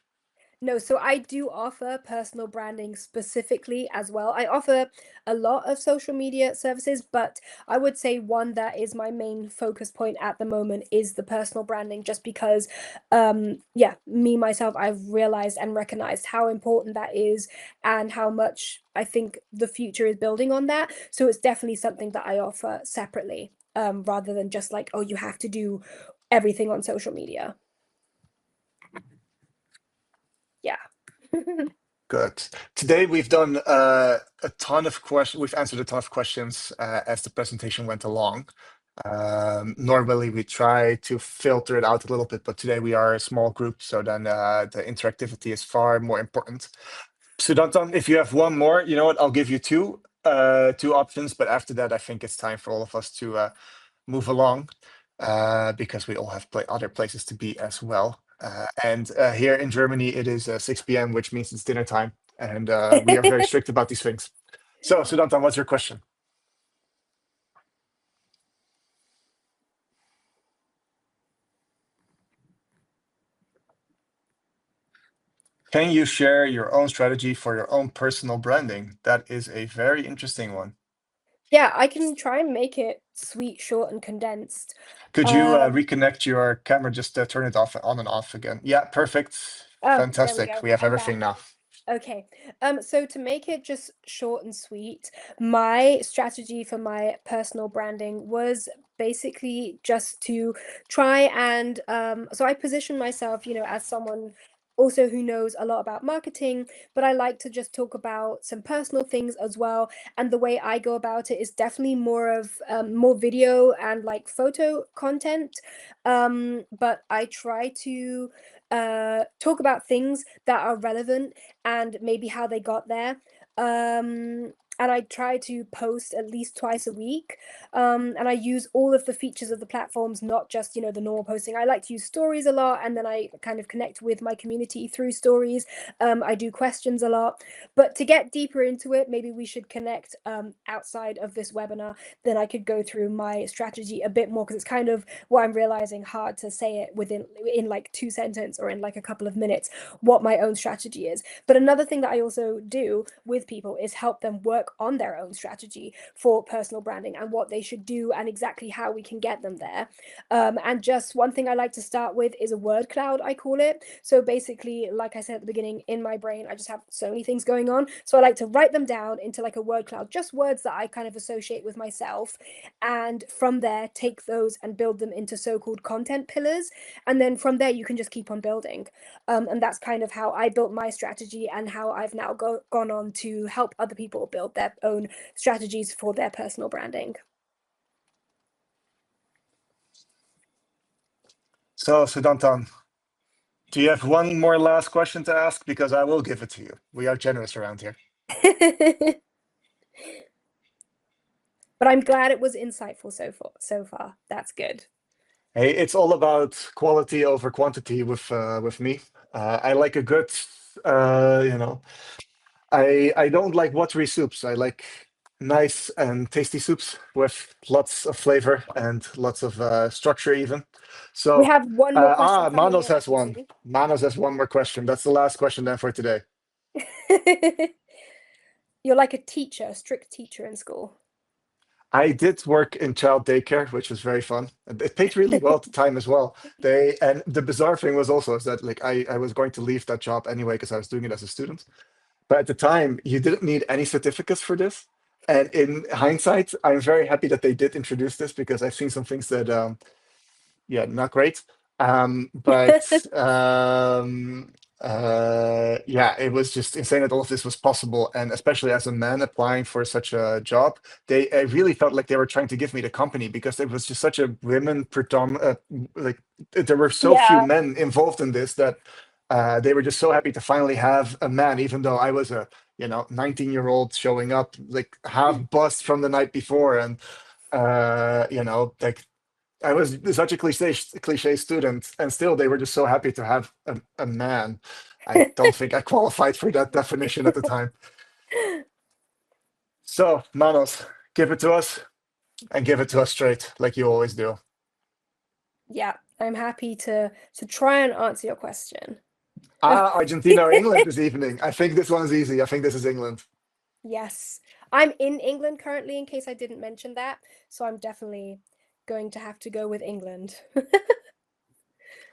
no, so I do offer personal branding specifically as well. I offer a lot of social media services, but I would say one that is my main focus point at the moment is the personal branding, just because, yeah, me myself, I've realized and recognized how important that is and how much I think the future is building on that. So it's definitely something that I offer separately, rather than just like, oh, you have to do everything on social media. Yeah. Good. Today we've done a ton of questions. We've answered a ton of questions as the presentation went along. Normally we try to filter it out a little bit, but today we are a small group, so then the interactivity is far more important. So Danton, if you have one more, you know what? I'll give you two options, but after that, I think it's time for all of us to move along because we all have other places to be as well. And here in Germany, it is 6 p.m., which means it's dinner time, and we are very strict about these things. So, Sudantan, what's your question? Can you share your own strategy for your own personal branding? That is a very interesting one. Yeah, I can try and make it sweet, short, and condensed. Could you Um, reconnect your camera? Just turn it off, on and off again. Yeah, perfect. oh, there we Fantastic. go. We have I'm back. everything now. Okay. So to make it just short and sweet, my strategy for my personal branding was basically just to try and so I position myself, as someone also who knows a lot about marketing, but I like to just talk about some personal things as well. And the way I go about it is definitely more of more video and like photo content. But I try to talk about things that are relevant and maybe how they got there. And I try to post at least twice a week. And I use all of the features of the platforms, not just, the normal posting. I like to use stories a lot, and then I kind of connect with my community through stories. I do questions a lot. But to get deeper into it, maybe we should connect outside of this webinar. Then I could go through my strategy a bit more, because it's kind of what I'm realizing hard to say it in like 2 sentences or in like a couple of minutes what my own strategy is. But another thing that I also do with people is help them work on their own strategy for personal branding and what they should do and exactly how we can get them there. And just one thing I like to start with is a word cloud, I call it. So basically, like I said at the beginning, in my brain, I just have so many things going on. So I like to write them down into like a word cloud, just words that I kind of associate with myself. And from there, take those and build them into so-called content pillars. And then from there, you can just keep on building. And that's kind of how I built my strategy and how I've now gone on to help other people build their own strategies for their personal branding. So, Sudantan, do you have one more last question to ask? Because I will give it to you. We are generous around here. But I'm glad it was insightful so far. That's good. Hey, it's all about quality over quantity with me. I like a good, you know, I don't like watery soups. I like nice and tasty soups with lots of flavor and lots of structure even. We So, have one more question coming Manos in, I has can one. see. Manos has one more question. That's the last question then for today. You're like a teacher, a strict teacher in school. I did work in child daycare, which was very fun. And it paid really well at the time as well. And the bizarre thing was also is that like I was going to leave that job anyway because I was doing it as a student. But at the time, you didn't need any certificates for this. And in hindsight, I'm very happy that they did introduce this because I've seen some things that yeah, not great. But yeah, it was just insane that all of this was possible, and especially as a man applying for such a job, I really felt like they were trying to give me the company because it was just such a women predominant, like there were so few Yeah. men involved in this that they were just so happy to finally have a man, even though I was a 19-year-old showing up like half buzzed from the night before, and You know, like I was such a cliche student, and still they were just so happy to have a man. I don't think I qualified for that definition at the time. So, Manos, give it to us and give it to us straight, like you always do. Yeah, I'm happy to try and answer your question. Ah, Argentina or England this evening. I think this one is easy. I think this is England. Yes. I'm in England currently, in case I didn't mention that, so I'm definitely going to have to go with England.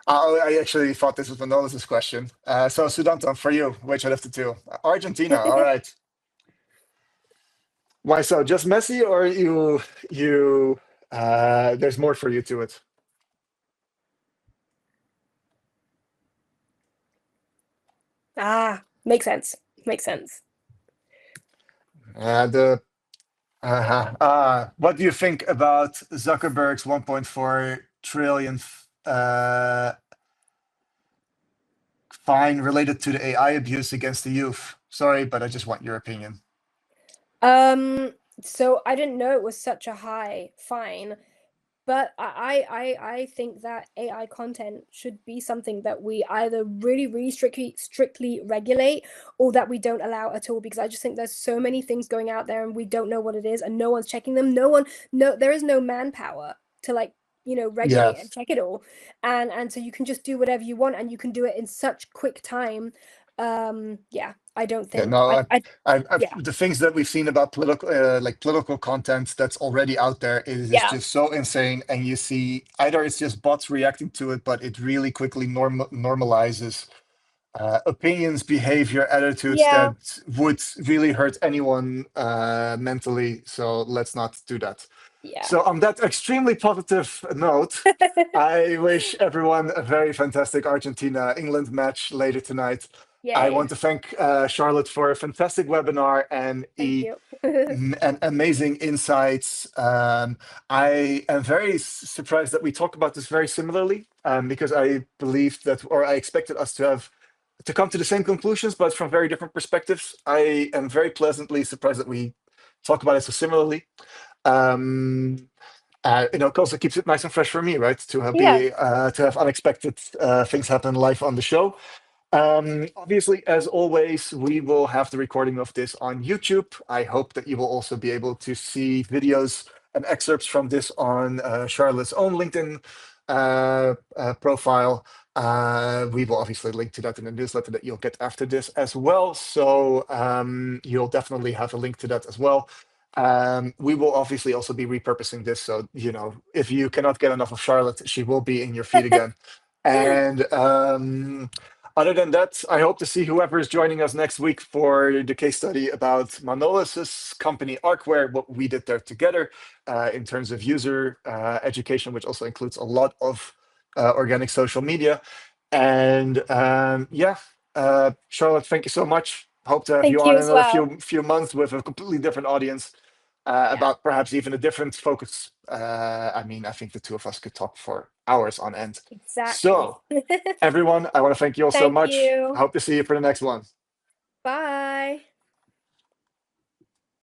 I actually thought this was Manolis's question. So, Sudanton, for you, which out of the two? Argentina. All right. Why so? Just Messi, or you? There's more for you to it. Ah, makes sense. Makes sense. The what do you think about Zuckerberg's 1.4 trillion fine related to the AI abuse against the youth? Sorry, but I just want your opinion. Um, so I didn't know it was such a high fine, but I think that AI content should be something that we either really, really strictly regulate or that we don't allow at all, because I just think there's so many things going out there and we don't know what it is and no one's checking them. No, there is no manpower to like, Yeah, regulate and check it all. And so you can just do whatever you want and you can do it in such quick time. Yeah, I don't yeah. think No, yeah, the things that we've seen about political content that's already out there is yeah, just so insane, and you see either it's just bots reacting to it, but it really quickly normalizes opinions, behavior, attitudes yeah. that would really hurt anyone mentally. So let's not do that. Yeah. So, on that extremely positive note, I wish everyone a very fantastic Argentina England match later tonight. I Yay. want to thank Charlotte for a fantastic webinar and Thank you. and amazing insights. I am very surprised that we talk about this very similarly, because I believed that, or I expected us to come to the same conclusions, but from very different perspectives. I am very pleasantly surprised that we talk about it so similarly. Um, it also keeps it nice and fresh for me, right? Yeah. To have unexpected things happen live on the show. Obviously, as always, we will have the recording of this on YouTube. I hope that you will also be able to see videos and excerpts from this on Charlotte's own LinkedIn profile. We will obviously link to that in the newsletter that you'll get after this as well. So you'll definitely have a link to that as well. We will obviously also be repurposing this. So, if you cannot get enough of Charlotte, she will be in your feed again. And other than that, I hope to see whoever is joining us next week for the case study about Manolis's company Arkware, what we did there together in terms of user education, which also includes a lot of organic social media. And yeah, Charlotte, thank you so much. Hope to have you Thank on you in as another well. few months with a completely different audience Yeah, about perhaps even a different focus. I mean, I think the two of us could talk for hours on end. exactly. So, everyone, I want to thank you all so Thank much. I you. hope to see you for the next one. Bye.